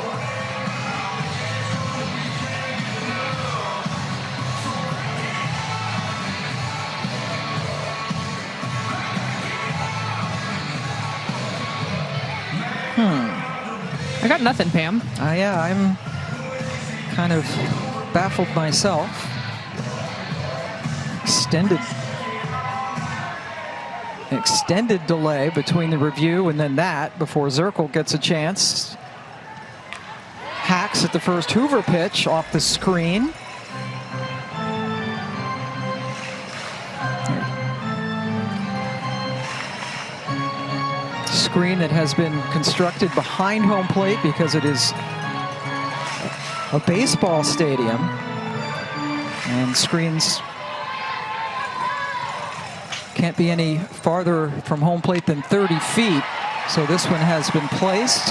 I got nothing, Pam. Yeah, I'm kind of baffled myself. Extended delay between the review and then that before Zirkle gets a chance. Hacks at the first Hoover pitch off the screen. Screen that has been constructed behind home plate because it is a baseball stadium, and screens can't be any farther from home plate than 30 feet. So this one has been placed.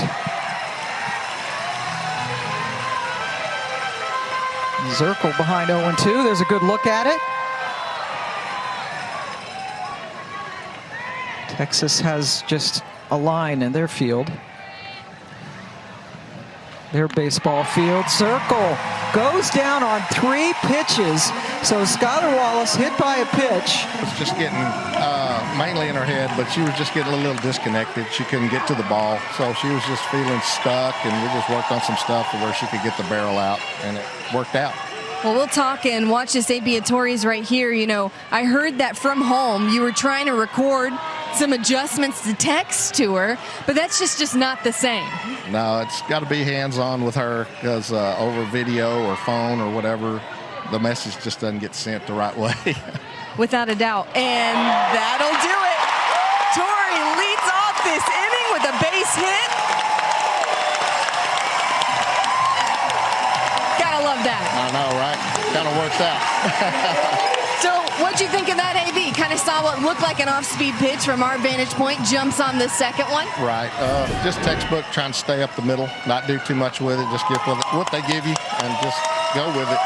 Zirkle behind 0-2. There's a good look at it. Texas has just a line in their field. Their baseball field. Zirkle goes down on 3 pitches. So Skylar Wallace hit by a pitch. Was just getting mainly in her head, but she was just getting a little disconnected. She couldn't get to the ball, so she was just feeling stuck, and we just worked on some stuff where she could get the barrel out, and it worked out. Well, we'll talk and watch this A.B. Torres right here. You know, I heard that from home you were trying to record some adjustments to text to her, but that's just not the same. No, it's got to be hands-on with her, because over video or phone or whatever, the message just doesn't get sent the right way. Without a doubt. And that'll do it. Torrey leads off this inning with a base hit. love that. I know, right? Kind of works out. So what'd you think of that, AB? Kind of saw what looked like an off-speed pitch from our vantage point, jumps on the second one. Right. Just textbook, trying to stay up the middle, not do too much with it, just give what they give you and just go with it.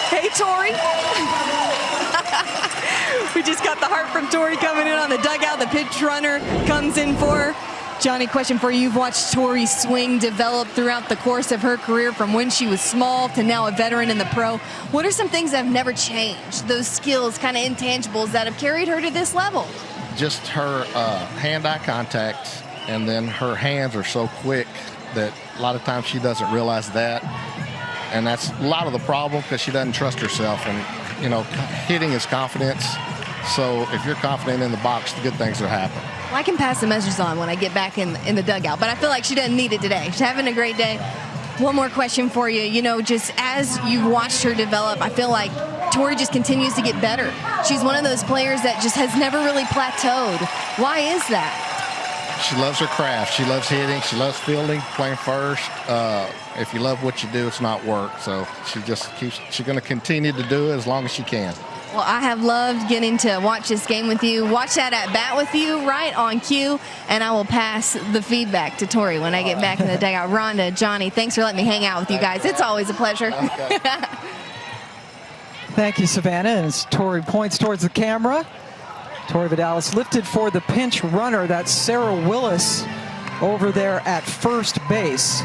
Hey, Tori. We just got the heart from Tori coming in on the dugout. The pitch runner comes in for her. Johnny, question for you. You've watched Tori swing develop throughout the course of her career from when she was small to now a veteran in the pro. What are some things that have never changed? Those skills, kind of intangibles that have carried her to this level? Just her hand-eye contact, and then her hands are so quick that a lot of times she doesn't realize that. And that's a lot of the problem because she doesn't trust herself. And, you know, hitting is confidence. So if you're confident in the box, the good things will happen. Well, I can pass the message on when I get back in the dugout, but I feel like she doesn't need it today. She's having a great day. One more question for you. You know, just as you've watched her develop, I feel like Tori just continues to get better. She's one of those players that just has never really plateaued. Why is that? She loves her craft. She loves hitting. She loves fielding, playing first. If you love what you do, it's not work. So she's going to continue to do it as long as she can. Well, I have loved getting to watch this game with you, watch that at bat with you right on cue, and I will pass the feedback to Tori when I get back in the dugout. Rhonda, Johnny, thanks for letting me hang out with you guys. It's always a pleasure. Okay. Thank you, Savannah. And as Tori points towards the camera, Tori Vidalis lifted for the pinch runner. That's Sarah Willis over there at first base.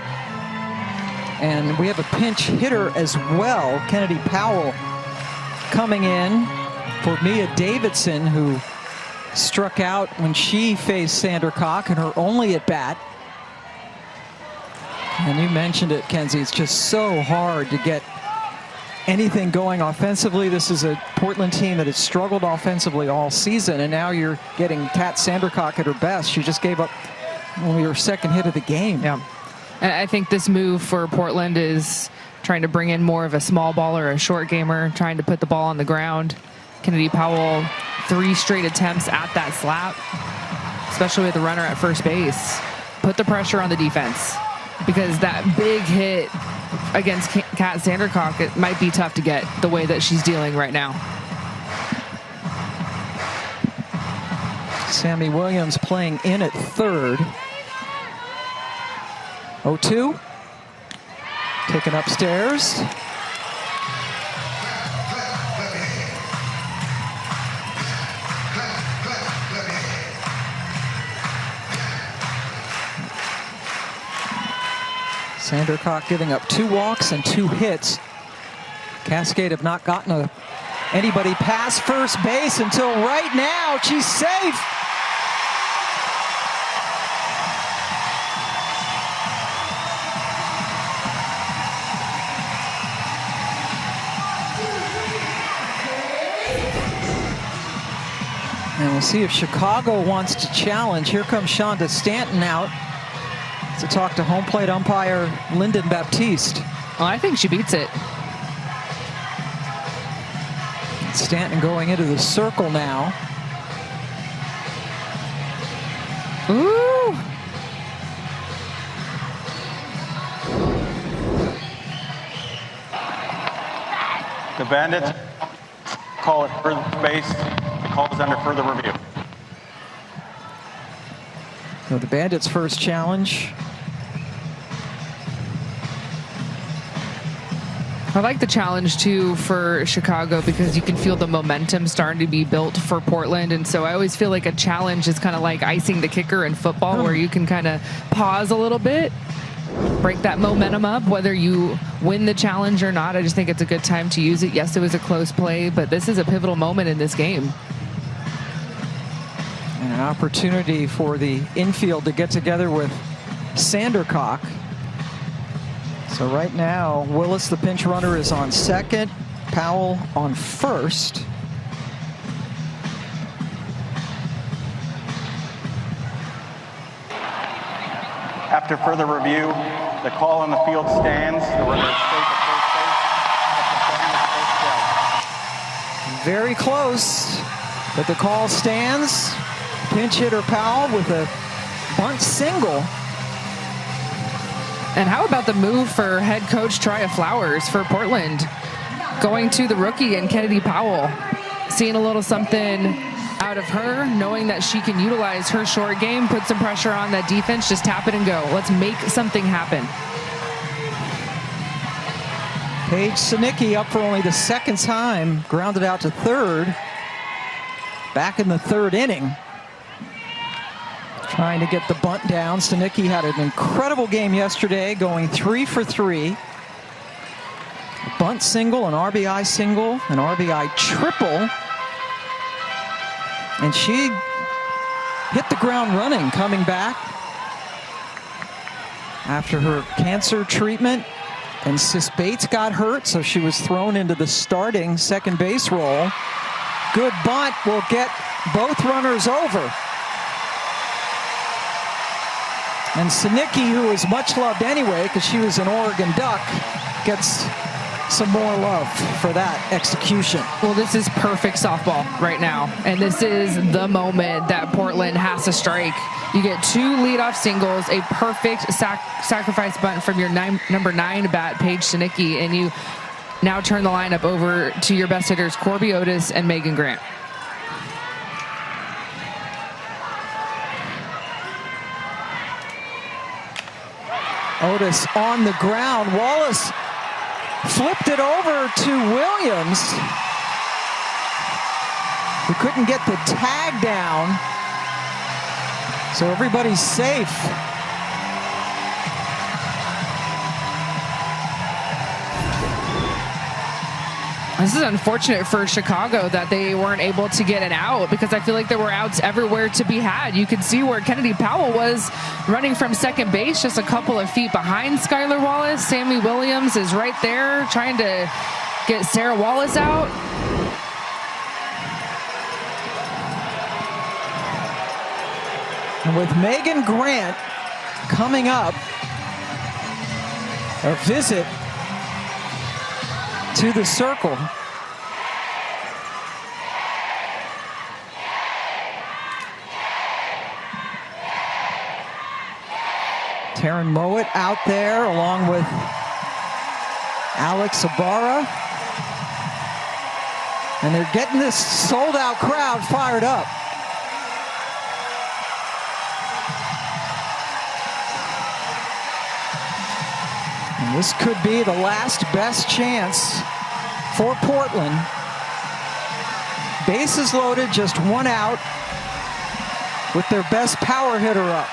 And we have a pinch hitter as well, Kennedy Powell, coming in for Mia Davidson, who struck out when she faced Sandercock in her only at bat. And you mentioned it, Kenzie, it's just so hard to get anything going offensively. This is a Portland team that has struggled offensively all season, and now you're getting Kat Sandercock at her best. She just gave up only her second hit of the game. Yeah, and I think this move for Portland is trying to bring in more of a small ball or a short gamer, trying to put the ball on the ground. Kennedy Powell, 3 straight attempts at that slap, especially with the runner at first base. Put the pressure on the defense, because that big hit against Kat Sandercock, it might be tough to get the way that she's dealing right now. Sammy Williams playing in at third. 0-2. Taken upstairs. Sandercock giving up 2 walks and 2 hits. Cascade have not gotten anybody past first base until right now. She's safe. And we'll see if Chicago wants to challenge. Here comes Shonda Stanton out to talk to home plate umpire Lyndon Baptiste. Well, I think she beats it. Stanton going into the circle now. Ooh. The Bandits call it further base. The call is under further review. So the Bandits' first challenge. I like the challenge too for Chicago, because you can feel the momentum starting to be built for Portland. And so I always feel like a challenge is kind of like icing the kicker in football, where you can kind of pause a little bit, break that momentum up, whether you win the challenge or not. I just think it's a good time to use it. Yes, it was a close play, but this is a pivotal moment in this game. And an opportunity for the infield to get together with Sandercock. So right now, Willis, the pinch runner, is on second. Powell on first. After further review, the call on the field stands. The runner is safe at first base. Very close, but the call stands. Pinch hitter Powell with a bunt single. And how about the move for head coach Trya Flowers for Portland? Going to the rookie and Kennedy Powell. Seeing a little something out of her, knowing that she can utilize her short game, put some pressure on that defense, just tap it and go. Let's make something happen. Paige Sinicki up for only the second time, grounded out to third. Back in the third inning. Trying to get the bunt down. Sinicki had an incredible game yesterday, going 3 for 3. A bunt single, an RBI single, an RBI triple. And she hit the ground running, coming back after her cancer treatment. And Sis Bates got hurt, so she was thrown into the starting second base role. Good bunt will get both runners over. And Sinicki, who is much loved anyway because she was an Oregon Duck, gets some more love for that execution. Well, this is perfect softball right now. And this is the moment that Portland has to strike. You get 2 leadoff singles, a perfect sacrifice bunt from your number 9 bat, Paige Sinicki, and you now turn the lineup over to your best hitters, Corby Otis and Megan Grant. Otis on the ground. Wallace flipped it over to Williams, who couldn't get the tag down. So everybody's safe. This is unfortunate for Chicago that they weren't able to get an out, because I feel like there were outs everywhere to be had. You could see where Kennedy Powell was running from second base, just a couple of feet behind Skylar Wallace. Sammy Williams is right there trying to get Sarah Wallace out. And with Megan Grant coming up, a visit to the circle. Taryn Mowat out there along with Alex Ibarra. And they're getting this sold-out crowd fired up. And this could be the last best chance for Portland. Bases loaded, just 1 out with their best power hitter up.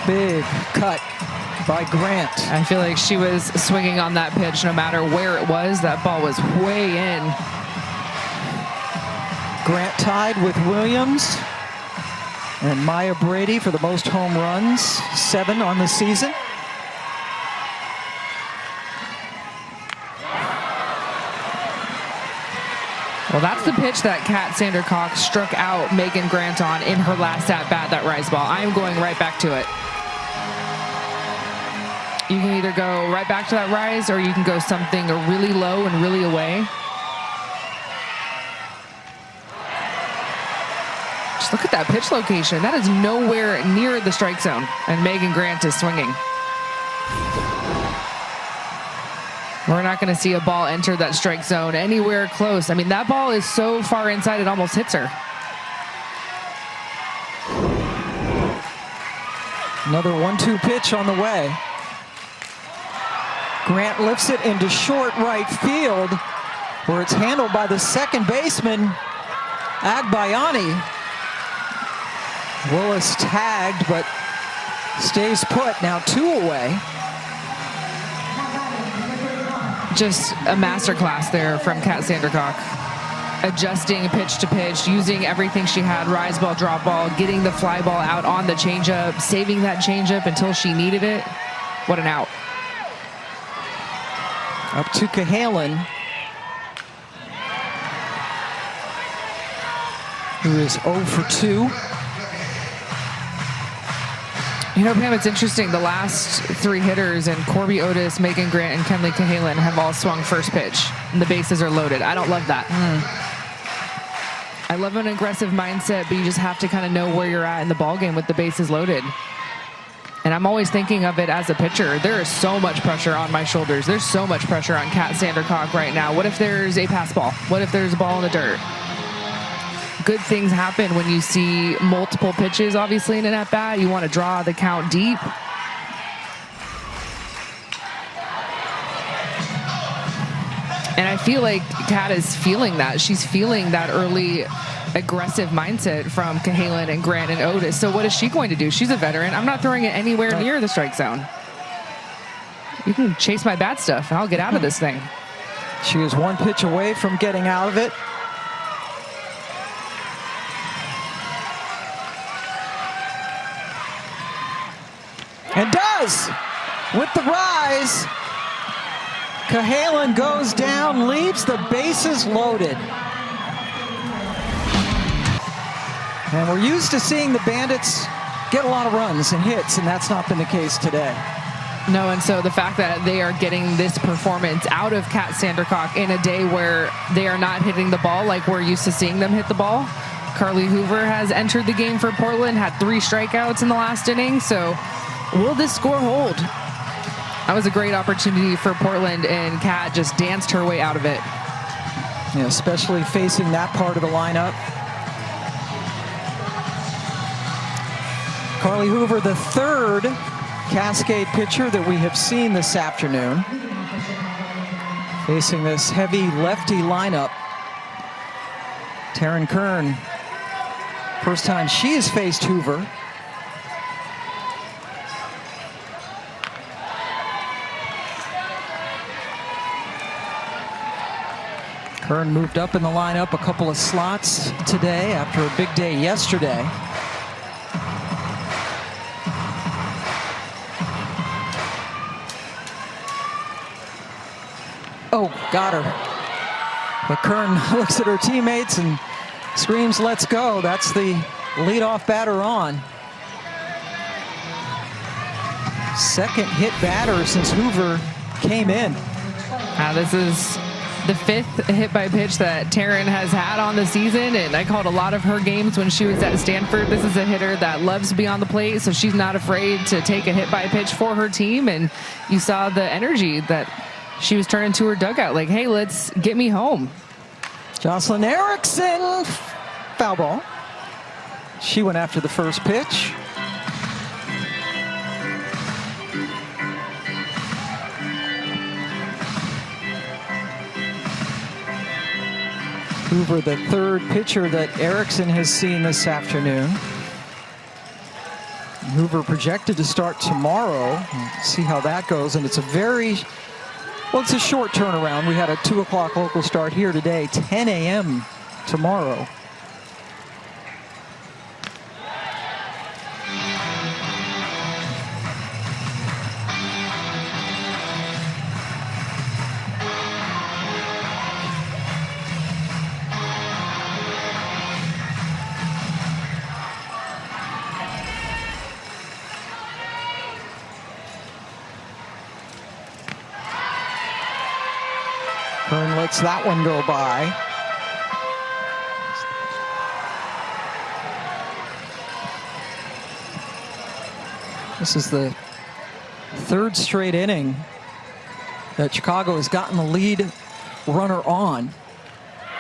Big cut by Grant. I feel like she was swinging on that pitch no matter where it was. That ball was way in. Grant tied with Williams and Maya Brady for the most home runs, 7 on the season. Well, that's the pitch that Kat Sandercock struck out Megan Grant on in her last at-bat, that rise ball. I am going right back to it. You can either go right back to that rise, or you can go something really low and really away. Just look at that pitch location. That is nowhere near the strike zone, and Megan Grant is swinging. We're not going to see a ball enter that strike zone anywhere close. I mean, that ball is so far inside it almost hits her. Another 1-2 pitch on the way. Grant lifts it into short right field, where it's handled by the second baseman, Agbayani. Willis tagged, but stays put. Now 2 away. Just a masterclass there from Kat Sandercock. adjusting pitch to pitch, using everything she had, rise ball, drop ball, getting the fly ball out on the changeup, saving that changeup until she needed it. What an out. Up to Cahalan, who is 0 for 2. You know, Pam, it's interesting. The last 3 hitters, and Corby Otis, Megan Grant, and Kenley Cahalan, have all swung first pitch, and the bases are loaded. I don't love that. I love an aggressive mindset, but you just have to kind of know where you're at in the ballgame with the bases loaded. And I'm always thinking of it as a pitcher. There is so much pressure on my shoulders. There's so much pressure on Kat Sandercock right now. What if there's a pass ball? What if there's a ball in the dirt? Good things happen when you see multiple pitches, obviously, in an at-bat. You want to draw the count deep. And I feel like Kat is feeling that. She's feeling that early aggressive mindset from Cahalan and Grant and Otis. So what is she going to do? She's a veteran. I'm not throwing it anywhere near the strike zone. You can chase my bad stuff, and I'll get out of this thing. She is 1 pitch away from getting out of it. And does! With the rise, Cahalan goes down, leaves the bases loaded. And we're used to seeing the Bandits get a lot of runs and hits, and that's not been the case today. No, and so the fact that they are getting this performance out of Kat Sandercock in a day where they are not hitting the ball like we're used to seeing them hit the ball. Carly Hoover has entered the game for Portland, had 3 strikeouts in the last inning, so will this score hold? That was a great opportunity for Portland, and Kat just danced her way out of it. Yeah, especially facing that part of the lineup. Carly Hoover, the 3rd Cascade pitcher that we have seen this afternoon, facing this heavy lefty lineup. Taryn Kern, first time she has faced Hoover. Kern moved up in the lineup a couple of slots today after a big day yesterday. Oh, got her. But Kern looks at her teammates and screams, "Let's go." That's the leadoff batter on. Second hit batter since Hoover came in. This is the 5th hit by pitch that Taryn has had on the season, and I called a lot of her games when she was at Stanford. This is a hitter that loves to be on the plate, so she's not afraid to take a hit by pitch for her team, and you saw the energy that she was turning to her dugout, like, hey, let's get me home. Jocelyn Erickson, foul ball. She went after the first pitch. Hoover, the 3rd pitcher that Erickson has seen this afternoon. Hoover projected to start tomorrow. We'll see how that goes, and it's a very, well, it's a short turnaround. We had a 2 o'clock local start here today, 10 a.m. tomorrow. Kern lets that one go by. This is the 3rd straight inning that Chicago has gotten the lead runner on.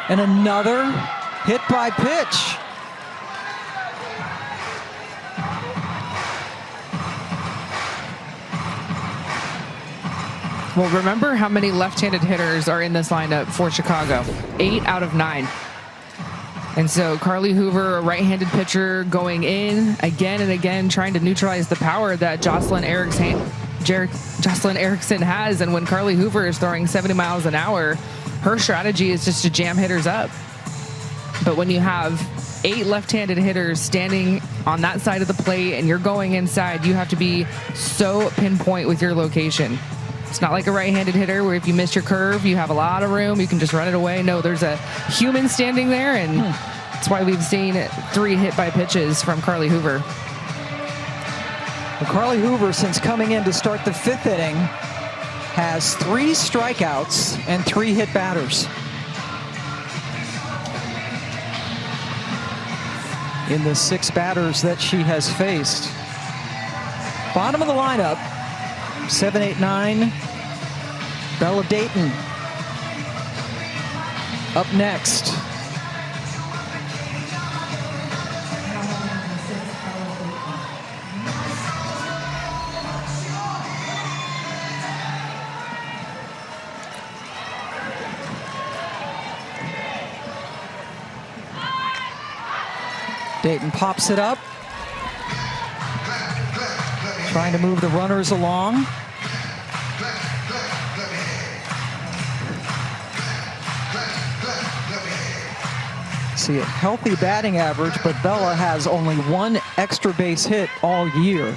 And another hit by pitch. Well, remember how many left-handed hitters are in this lineup for Chicago? 8 out of 9. And so Carly Hoover, a right-handed pitcher, going in again and again, trying to neutralize the power that Jocelyn Erickson has. And when Carly Hoover is throwing 70 miles an hour, her strategy is just to jam hitters up. But when you have 8 left-handed hitters standing on that side of the plate and you're going inside, you have to be so pinpoint with your location. It's not like a right-handed hitter where if you miss your curve, you have a lot of room, you can just run it away. No, there's a human standing there, and that's why we've seen 3 hit by pitches from Carly Hoover. Well, Carly Hoover, since coming in to start the 5th inning, has 3 strikeouts and 3 hit batters. In the 6 batters that she has faced. Bottom of the lineup, 7, 8, 9, Bella Dayton. Up next. Dayton pops it up. Trying to move the runners along. See a healthy batting average, but Bella has only 1 extra base hit all year.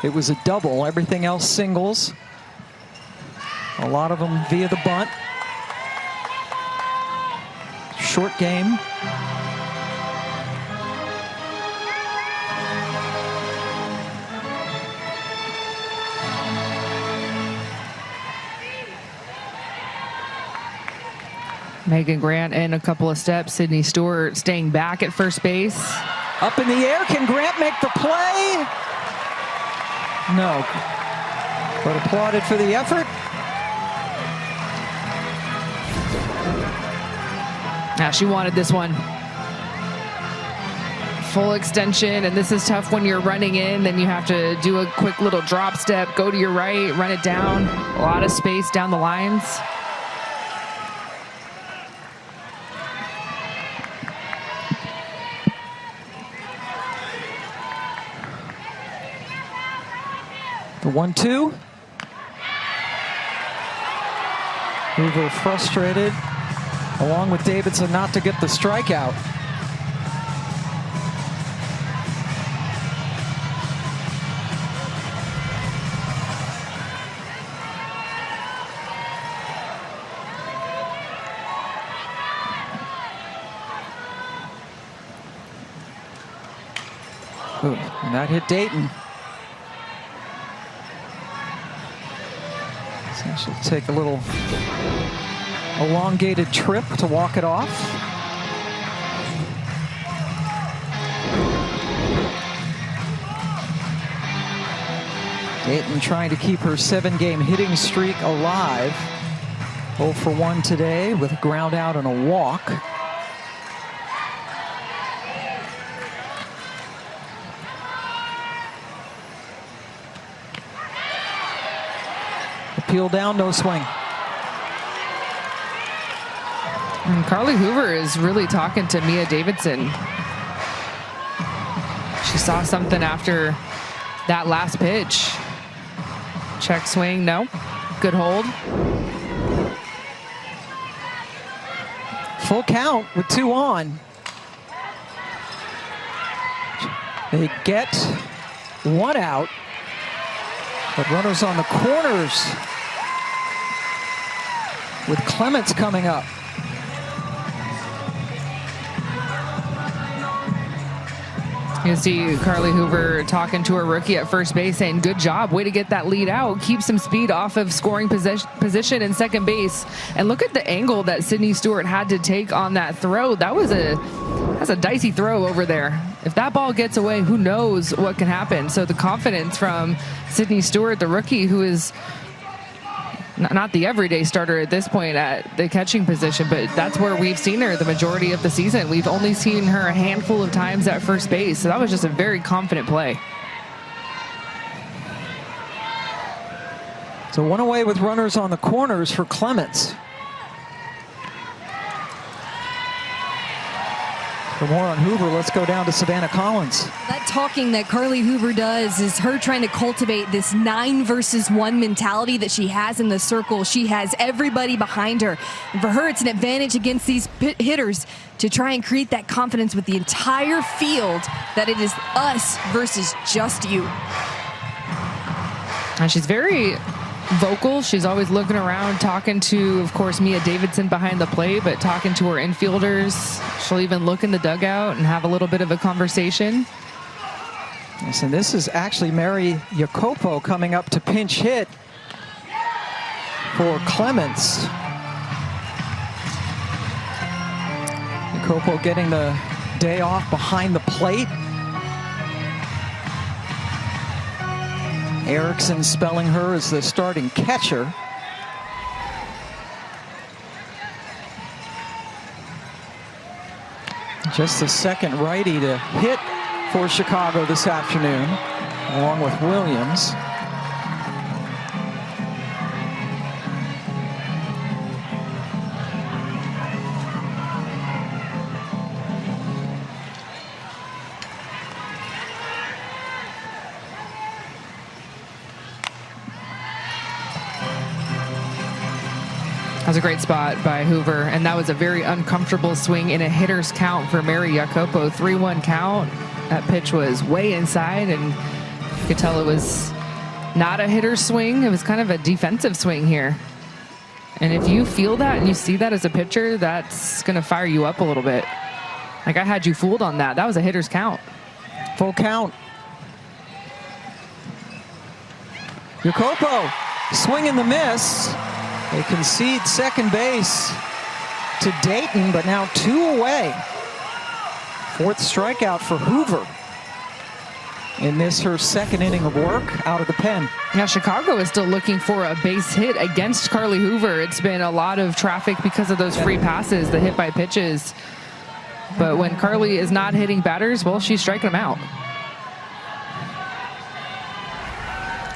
It was a double, everything else singles. A lot of them via the bunt. Short game. Megan Grant in a couple of steps. Sydney Stewart staying back at first base. Up in the air, can Grant make the play? No, but applauded for the effort. Now she wanted this one. Full extension, and this is tough when you're running in, then you have to do a quick little drop step, go to your right, run it down. A lot of space down the lines. The 1-2. Hoover frustrated, along with Davidson, not to get the strikeout. Ooh, and that hit Dayton. So she'll take a little elongated trip to walk it off. Dayton trying to keep her 7-game hitting streak alive. 0 for 1 today with a ground out and a walk. Peel down, no swing. And Carly Hoover is really talking to Mia Davidson. She saw something after that last pitch. Check swing, no. Good hold. Full count with 2 on. They get 1 out. But runners on the corners, with Clements coming up. You see Carly Hoover talking to her rookie at first base saying, good job, way to get that lead out. Keep some speed off of scoring position in second base. And look at the angle that Sydney Stewart had to take on that throw. That's a dicey throw over there. If that ball gets away, who knows what can happen. So the confidence from Sydney Stewart, the rookie, who is not the everyday starter at this point at the catching position, but that's where we've seen her the majority of the season. We've only seen her a handful of times at first base. So that was just a very confident play. So 1 away with runners on the corners for Clements. For more on Hoover, let's go down to Savannah Collins. That talking that Carly Hoover does is her trying to cultivate this 9 versus 1 mentality that she has in the circle. She has everybody behind her. And for her, it's an advantage against these hitters to try and create that confidence with the entire field that it is us versus just you. And she's very vocal. She's always looking around, talking to, of course, Mia Davidson behind the plate, but talking to her infielders. She'll even look in the dugout and have a little bit of a conversation. Yes, and this is actually Mary Jacopo coming up to pinch hit for Clements. Jacopo getting the day off behind the plate. Erickson spelling her as the starting catcher. Just the second righty to hit for Chicago this afternoon, along with Williams. That was a great spot by Hoover, and that was a very uncomfortable swing in a hitter's count for Mary Jacopo. 3-1 count. That pitch was way inside, and you could tell it was not a hitter's swing. It was kind of a defensive swing here. And if you feel that and you see that as a pitcher, that's going to fire you up a little bit. Like, I had you fooled on that. That was a hitter's count. Full count. Jacopo, swing and the miss. They concede second base to Dayton, but now 2 away. 4th strikeout for Hoover in this, her second inning of work out of the pen. Now, Chicago is still looking for a base hit against Carly Hoover. It's been a lot of traffic because of those free passes, the hit by pitches. But when Carly is not hitting batters, well, she's striking them out.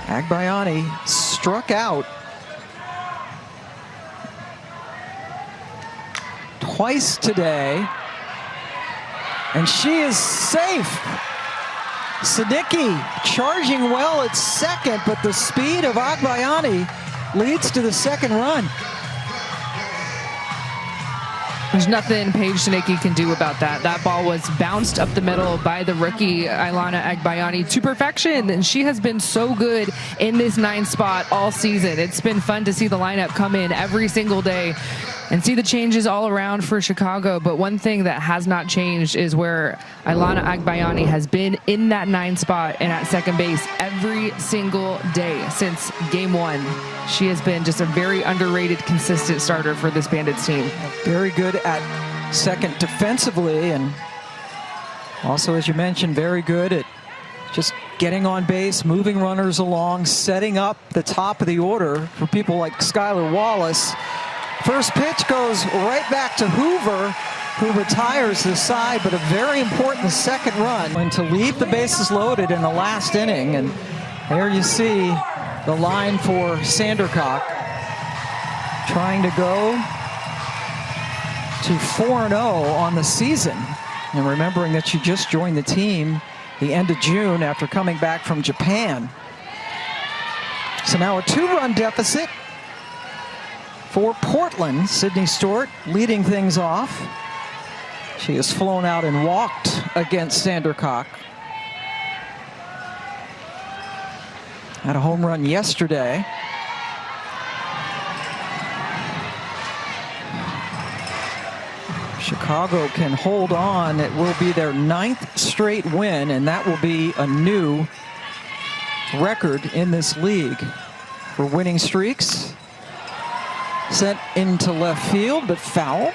Agbayani struck out twice today, and she is safe. Siddiqui charging well at second, but the speed of Agbayani leads to the second run. There's nothing Paige Siddiqui can do about that. That ball was bounced up the middle by the rookie Ilana Agbayani to perfection, and she has been so good in this 9th spot all season. It's been fun to see the lineup come in every single day and see the changes all around for Chicago. But one thing that has not changed is where Ilana Agbayani has been in that 9th spot and at second base every single day since game 1. She has been just a very underrated, consistent starter for this Bandits team. Very good at second defensively, and also, as you mentioned, very good at just getting on base, moving runners along, setting up the top of the order for people like Skylar Wallace. First pitch goes right back to Hoover, who retires the side, but a very important second run. And to leave the bases loaded in the last inning, and there you see the line for Sandercock, trying to go to 4-0 on the season. And remembering that she just joined the team the end of June after coming back from Japan. So now a 2-run deficit for Portland. Sydney Stewart leading things off. She has flown out and walked against Sandercock. Had a home run yesterday. Chicago can hold on. It will be their 9th straight win, and that will be a new record in this league for winning streaks. Sent into left field, but foul.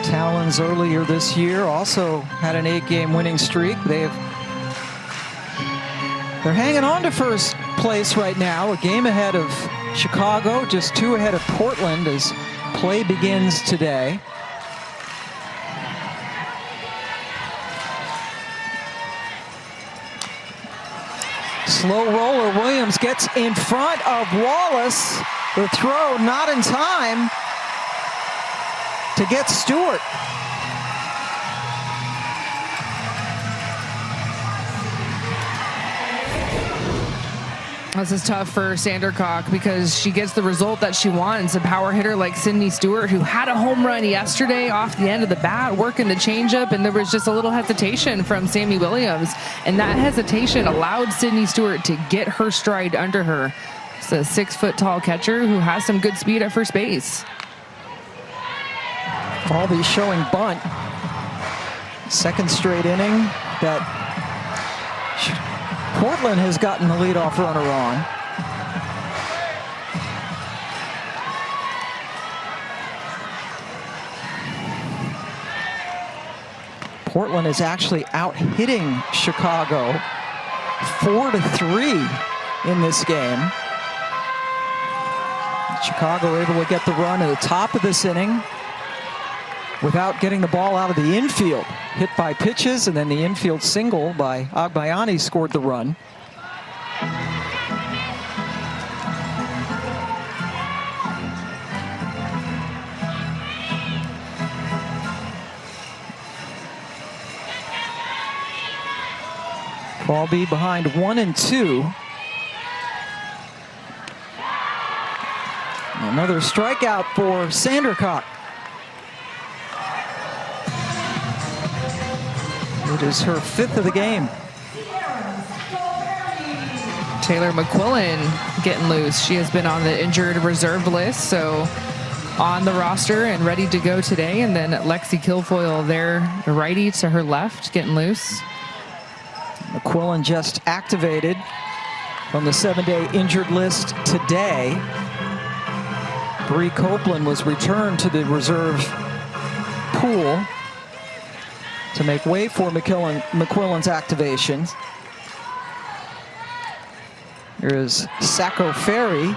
Talons earlier this year also had an 8-game winning streak. They're hanging on to first place right now, a game ahead of Chicago, just 2 ahead of Portland as play begins today. Slow roller, Williams gets in front of Wallace. The throw not in time. to get Stewart. This is tough for Sandercock because she gets the result that she wants. A power hitter like Sydney Stewart, who had a home run yesterday off the end of the bat, working the changeup, and there was just a little hesitation from Sammy Williams. And that hesitation allowed Sydney Stewart to get her stride under her. It's a 6-foot-tall catcher who has some good speed at first base. Falvey showing bunt. Second straight inning that Portland has gotten the leadoff runner on. Portland is actually out hitting Chicago 4-3 in this game. Chicago able to get the run at the top of this inning without getting the ball out of the infield. Hit by pitches, and then the infield single by Agbayani scored the run. Falvey behind 1-2. Another strikeout for Sandercock. It is her 5th of the game. Taylor McQuillan getting loose. She has been on the injured reserve list, so on the roster and ready to go today. And then Lexi Kilfoyle there, the righty to her left, getting loose. McQuillan just activated from the 7-day injured list today. Bree Copeland was returned to the reserve pool to make way for McQuillan's activation. Here is Sacco Ferry.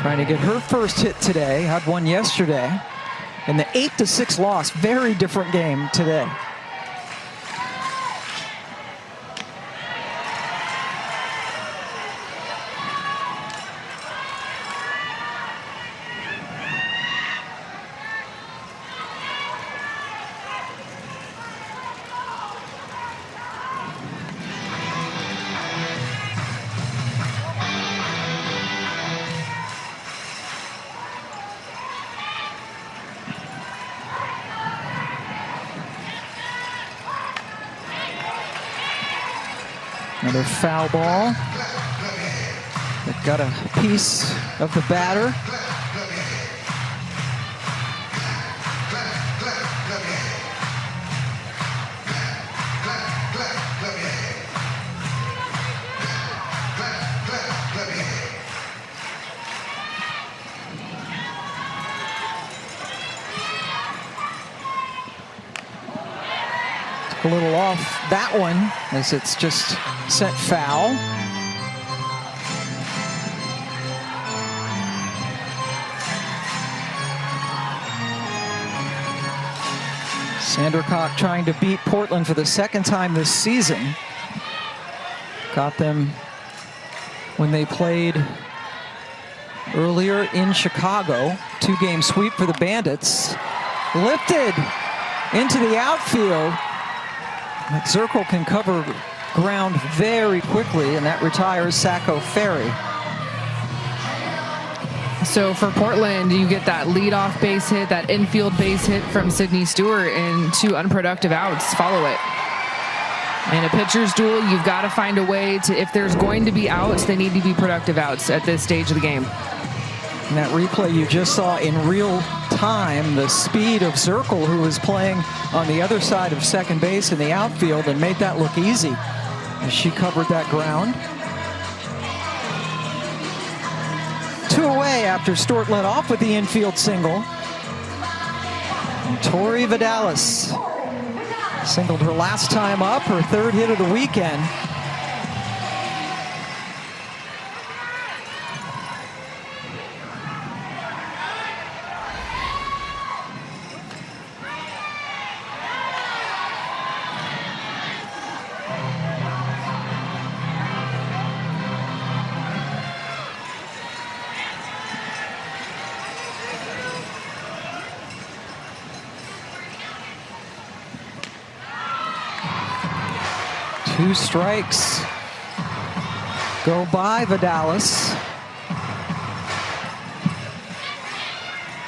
Trying to get her first hit today, had one yesterday. And the 8-6 loss, very different game today. Another foul ball that got a piece of the batter. Took a little off that one as it's just sent foul. Sandercock trying to beat Portland for the 2nd time this season. Got them when they played earlier in Chicago. 2-game sweep for the Bandits. Lifted into the outfield. But Zirkle can cover ground very quickly, and that retires Sacco Ferry. So for Portland, you get that leadoff base hit, that infield base hit from Sydney Stewart, and 2 unproductive outs follow it. In a pitcher's duel, you've got to find a way to, if there's going to be outs, they need to be productive outs at this stage of the game. And that replay you just saw in real time, the speed of Zirkle, who was playing on the other side of second base in the outfield, and made that look easy as she covered that ground. 2 away after Stewart led off with the infield single. And Tori Vidalis singled her last time up, her 3rd hit of the weekend. 2 strikes go by Vidalis.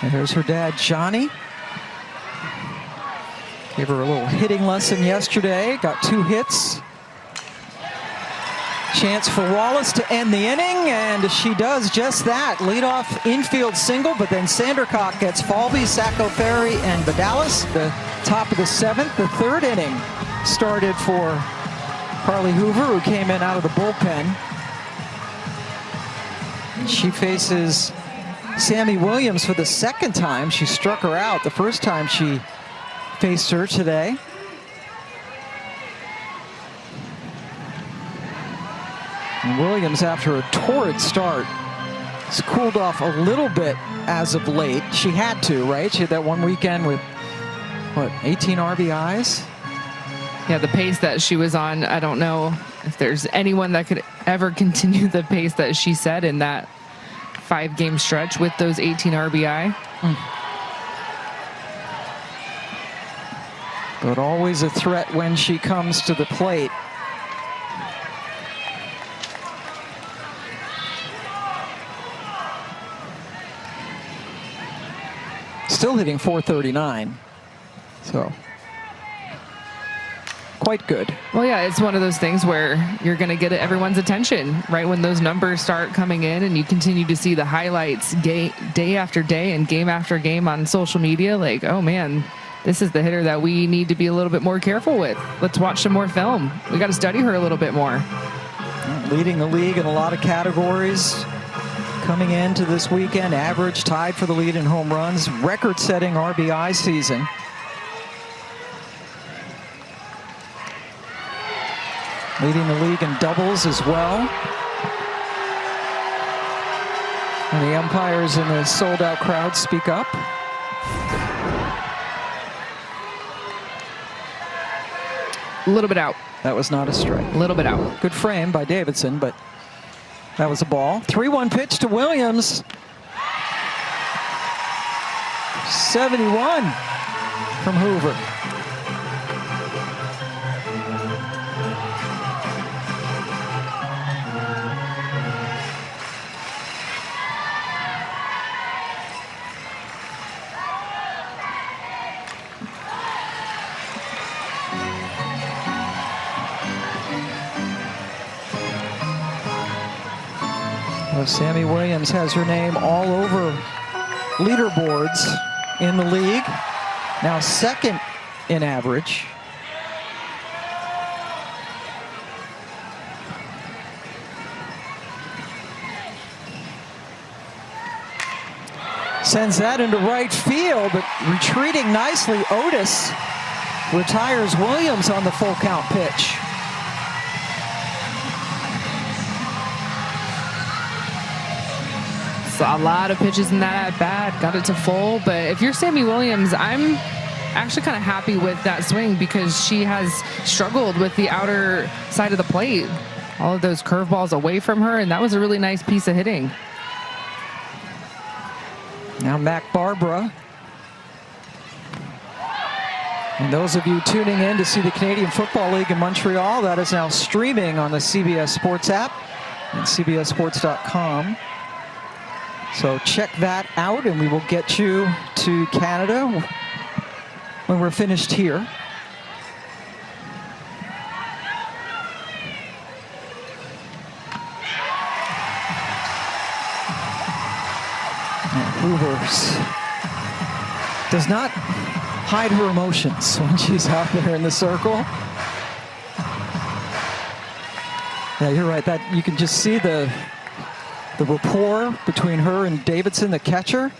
And there's her dad, Johnny. Gave her a little hitting lesson yesterday. Got 2 hits. Chance for Wallace to end the inning, and she does just that. Leadoff infield single, but then Sandercock gets Falvey, Sacco Ferry, and Vidalis. The top of the 7th, the 3rd inning started for Carly Hoover, who came in out of the bullpen. She faces Sammy Williams for the 2nd time. She struck her out the first time she faced her today. And Williams, after a torrid start, has cooled off a little bit as of late. She had to, right? She had that one weekend with, what, 18 RBIs? Yeah, the pace that she was on, I don't know if there's anyone that could ever continue the pace that she set in that 5-game stretch with those 18 RBI. But always a threat when she comes to the plate. Still hitting .439, so quite good. Well, yeah, it's one of those things where you're going to get everyone's attention right when those numbers start coming in, and you continue to see the highlights day after day and game after game on social media. Like, oh man, this is the hitter that we need to be a little bit more careful with. Let's watch some more film. We got to study her a little bit more. Leading the league in a lot of categories. Coming into this weekend, average tied for the lead in home runs, record-setting RBI season. Leading the league in doubles as well. And the umpires in the sold-out crowd speak up. A little bit out. That was not a strike. A little bit out. Good frame by Davidson, but that was a ball. 3-1 pitch to Williams. 71 from Hoover. Sammy Williams has her name all over leaderboards in the league. Now 2nd in average. Sends that into right field, but retreating nicely, Otis retires Williams on the full count pitch. A lot of pitches in that at bat, got it to full. But if you're Sammy Williams, I'm actually kind of happy with that swing because she has struggled with the outer side of the plate. All of those curveballs away from her, and that was a really nice piece of hitting. Now Mac Barbara. And those of you tuning in to see the Canadian Football League in Montreal, that is now streaming on the CBS Sports app and cbssports.com. So check that out, and we will get you to Canada when we're finished here. And Hoover does not hide her emotions when she's out there in the circle. Yeah, you're right. That you can just see the rapport between her and Davidson, the catcher.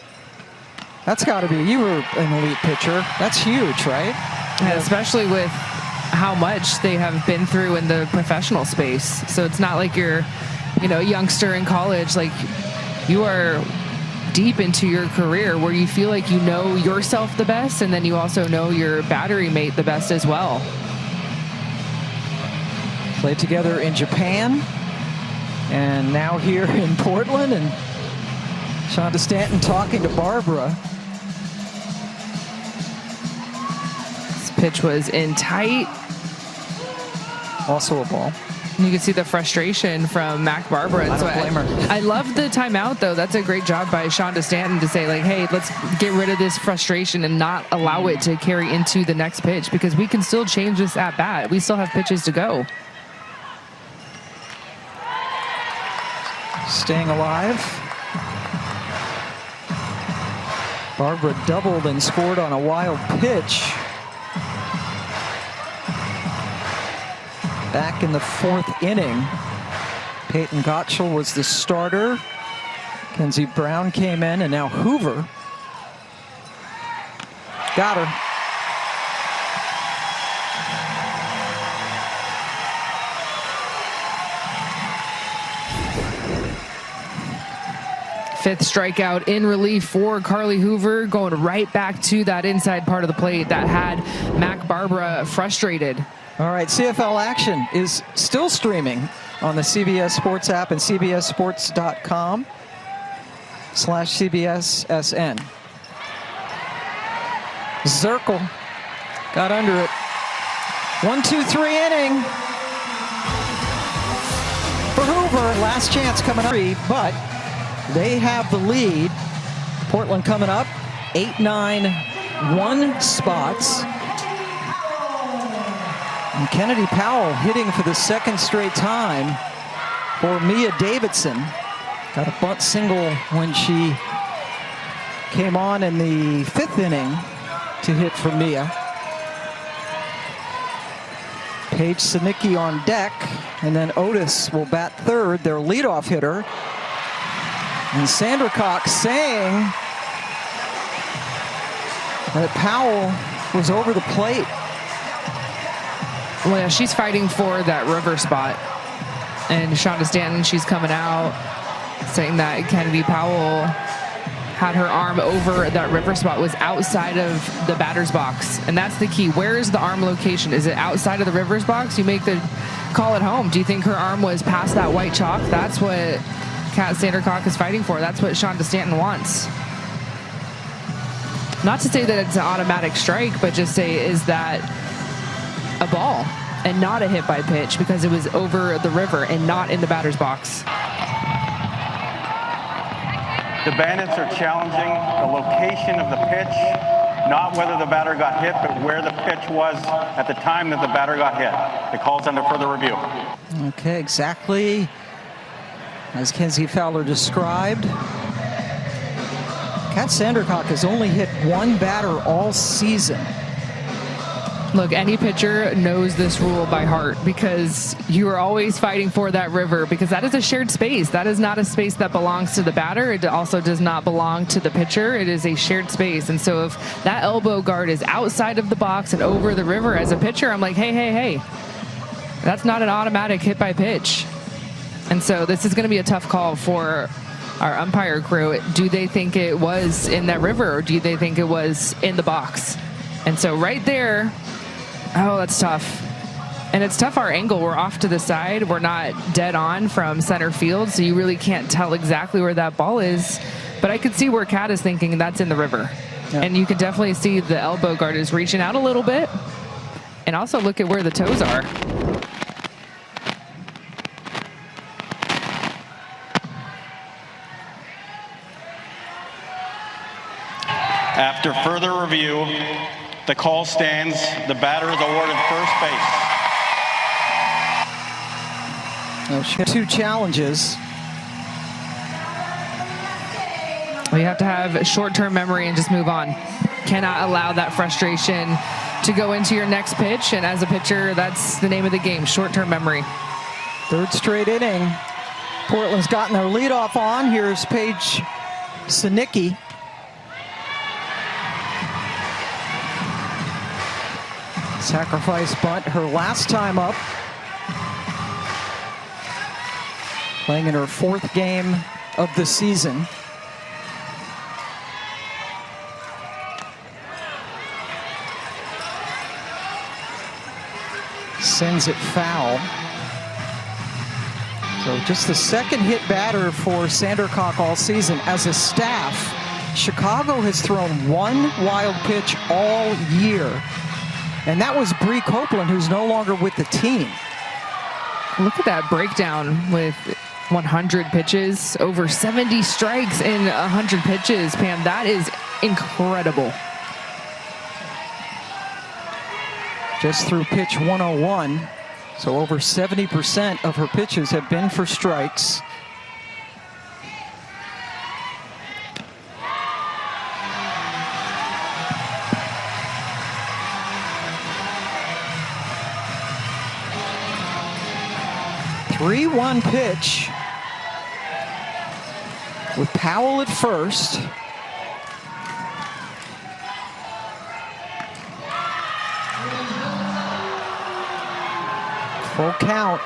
That's got to be, you were an elite pitcher. That's huge, right? Yeah, especially with how much they have been through in the professional space. So it's not like you're, a youngster in college. Like, you are deep into your career where you feel like you know yourself the best, and then you also know your battery mate the best as well. Played together in Japan. And now here in Portland, and Shonda Stanton talking to Barbara. This pitch was in tight. Also a ball. And you can see the frustration from Mac Barbara. And I don't blame her. I love the timeout, though. That's a great job by Shonda Stanton to say, like, hey, let's get rid of this frustration and not allow it to carry into the next pitch, because we can still change this at bat. We still have pitches to go. Staying alive. Barbara doubled and scored on a wild pitch. Back in the 4th inning, Peyton Gottschall was the starter. Kenzie Brown came in, and now Hoover got her. Fifth strikeout in relief for Carly Hoover, going right back to that inside part of the plate that had Mac Barbara frustrated. All right, CFL action is still streaming on the CBS Sports app and cbssports.com/CBSSN. Zirkle got under it. 1-2-3 inning for Hoover. Last chance coming up, but they have the lead. Portland coming up, 8-9-1 spots. And Kennedy Powell hitting for the 2nd straight time for Mia Davidson. Got a bunt single when she came on in the 5th inning to hit for Mia. Paige Sinicki on deck, and then Otis will bat 3rd, their leadoff hitter. And Sandra Cox saying that Powell was over the plate. Well, yeah, she's fighting for that river spot. And Shonda Stanton, she's coming out saying that Kennedy Powell had her arm over that river spot, was outside of the batter's box. And that's the key. Where is the arm location? Is it outside of the river's box? You make the call at home. Do you think her arm was past that white chalk? That's what Sandra Cox is fighting for. That's what Shonda Stanton wants. Not to say that it's an automatic strike, but just say, is that a ball and not a hit by pitch, because it was over the river and not in the batter's box. The Bandits are challenging the location of the pitch, not whether the batter got hit, but where the pitch was at the time that the batter got hit. The call's under further review. Okay, exactly as Kenzie Fowler described. Kat Sandercock has only hit 1 batter all season. Look, any pitcher knows this rule by heart, because you are always fighting for that river, because that is a shared space. That is not a space that belongs to the batter. It also does not belong to the pitcher. It is a shared space. And so if that elbow guard is outside of the box and over the river, as a pitcher, I'm like, hey, that's not an automatic hit by pitch. And so this is going to be a tough call for our umpire crew. Do they think it was in that river, or do they think it was in the box? And so right there, oh, that's tough. And it's tough, our angle. We're off to the side. We're not dead on from center field, so you really can't tell exactly where that ball is. But I could see where Kat is thinking that's in the river. Yeah. And you can definitely see the elbow guard is reaching out a little bit. And also look at where the toes are. After further review, the call stands. The batter is awarded first base. Well, she had 2 challenges. Well, you have to have short-term memory and just move on. Cannot allow that frustration to go into your next pitch. And as a pitcher, that's the name of the game, short-term memory. 3rd straight inning. Portland's gotten their leadoff on. Here's Paige Sinicki. Sacrifice bunt, her last time up. Playing in her 4th game of the season. Sends it foul. So just the 2nd hit batter for Sandercock all season. As a staff, Chicago has thrown 1 wild pitch all year. And that was Bree Copeland, who's no longer with the team. Look at that breakdown with 100 pitches, over 70 strikes in 100 pitches, Pam. That is incredible. Just through pitch 101. So over 70% of her pitches have been for strikes. Three-one pitch with Powell at first. Full count.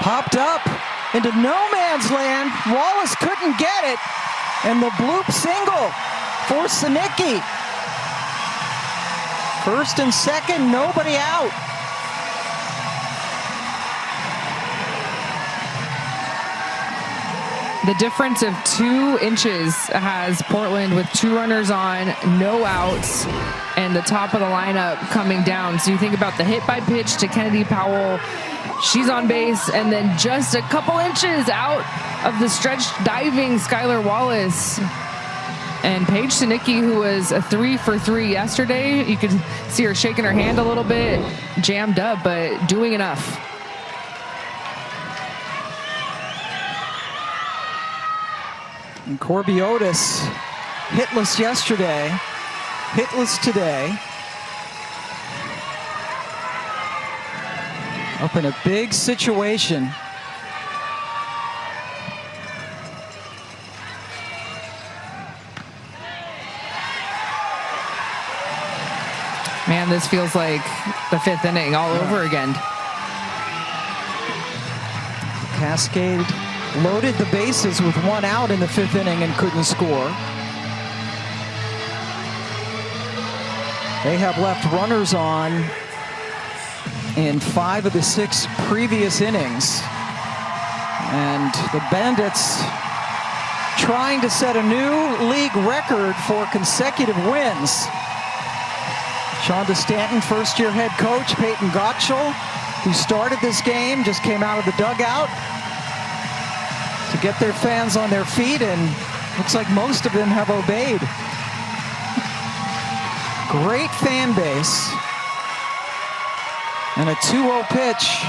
Popped up into no man's land. Wallace couldn't get it. And the bloop single for Sinicki. First and second, nobody out. The difference of 2 inches has Portland with 2 runners on, no outs, and the top of the lineup coming down. So you think about the hit by pitch to Kennedy Powell. She's on base, and then just a couple inches out of the stretch diving Skylar Wallace. And Paige Sinicki, who was a 3 for 3 yesterday, you could see her shaking her hand a little bit, jammed up, but doing enough. And Corby Otis, hitless yesterday, hitless today. Up in a big situation. Man, this feels like the 5th inning all over again. Cascade loaded the bases with 1 out in the 5th inning and couldn't score. They have left runners on in 5 of the 6 previous innings. And the Bandits trying to set a new league record for consecutive wins. Shonda Stanton, first-year head coach. Peyton Gottschall, who started this game, just came out of the dugout to get their fans on their feet, and looks like most of them have obeyed. Great fan base. And a 2-0 pitch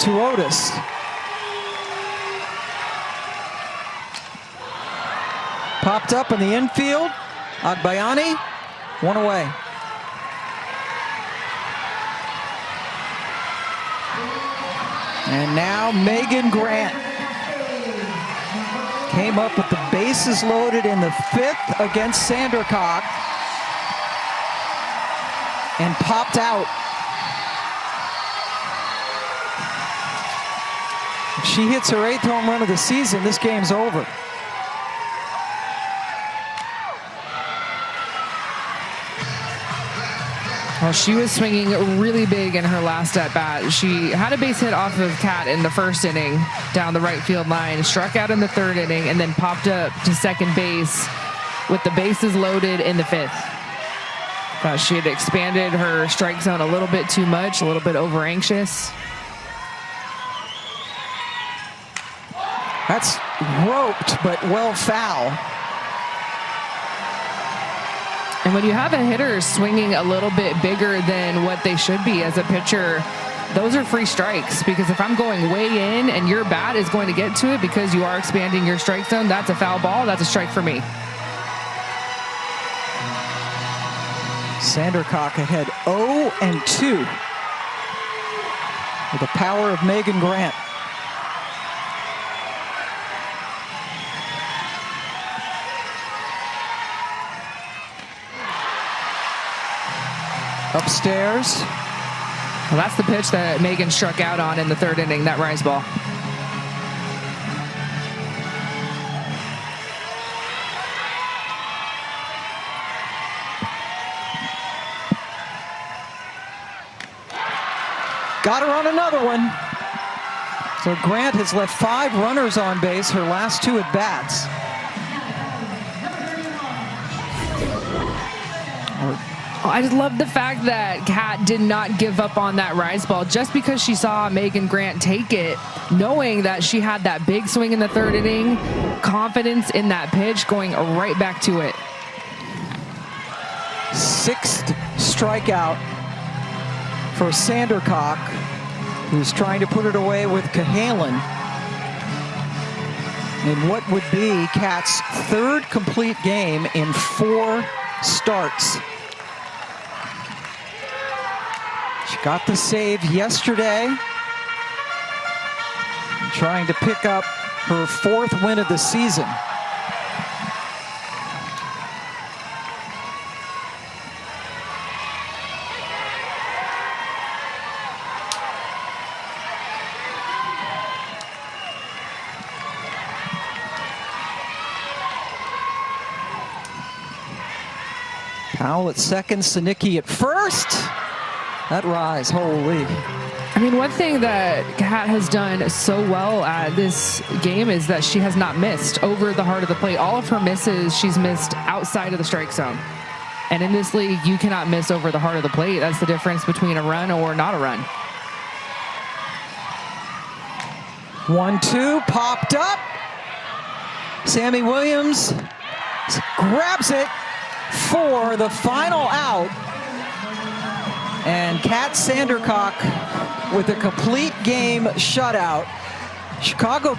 to Otis. Popped up in the infield. Agbayani, 1 away. And now Megan Grant came up with the bases loaded in the 5th against Sandercock and popped out. If she hits her 8th home run of the season, this game's over. Well, she was swinging really big in her last at-bat. She had a base hit off of Cat in the 1st inning down the right field line, struck out in the 3rd inning, and then popped up to second base with the bases loaded in the 5th. Thought she had expanded her strike zone a little bit too much, a little bit over-anxious. That's roped, but well foul. And when you have a hitter swinging a little bit bigger than what they should be as a pitcher, those are free strikes, because if I'm going way in and your bat is going to get to it because you are expanding your strike zone, that's a foul ball. That's a strike for me. Sandercock ahead 0-2 with the power of Megan Grant. Upstairs. Well, that's the pitch that Megan struck out on in the 3rd inning, that rise ball. Got her on another one. So Grant has left 5 runners on base her last 2 at bats. I just love the fact that Kat did not give up on that rise ball just because she saw Megan Grant take it, knowing that she had that big swing in the 3rd inning, confidence in that pitch, going right back to it. 6th strikeout for Sandercock, who's trying to put it away with Cahalan in what would be Kat's 3rd complete game in 4 starts. She got the save yesterday, trying to pick up her 4th win of the season. Powell at second, Sinicki at first. That rise, holy. I mean, one thing that Kat has done so well at this game is that she has not missed over the heart of the plate. All of her misses, she's missed outside of the strike zone. And in this league, you cannot miss over the heart of the plate. That's the difference between a run or not a run. 1-2, popped up. Sammy Williams grabs it for the final out. And Kat Sandercock with a complete game shutout. Chicago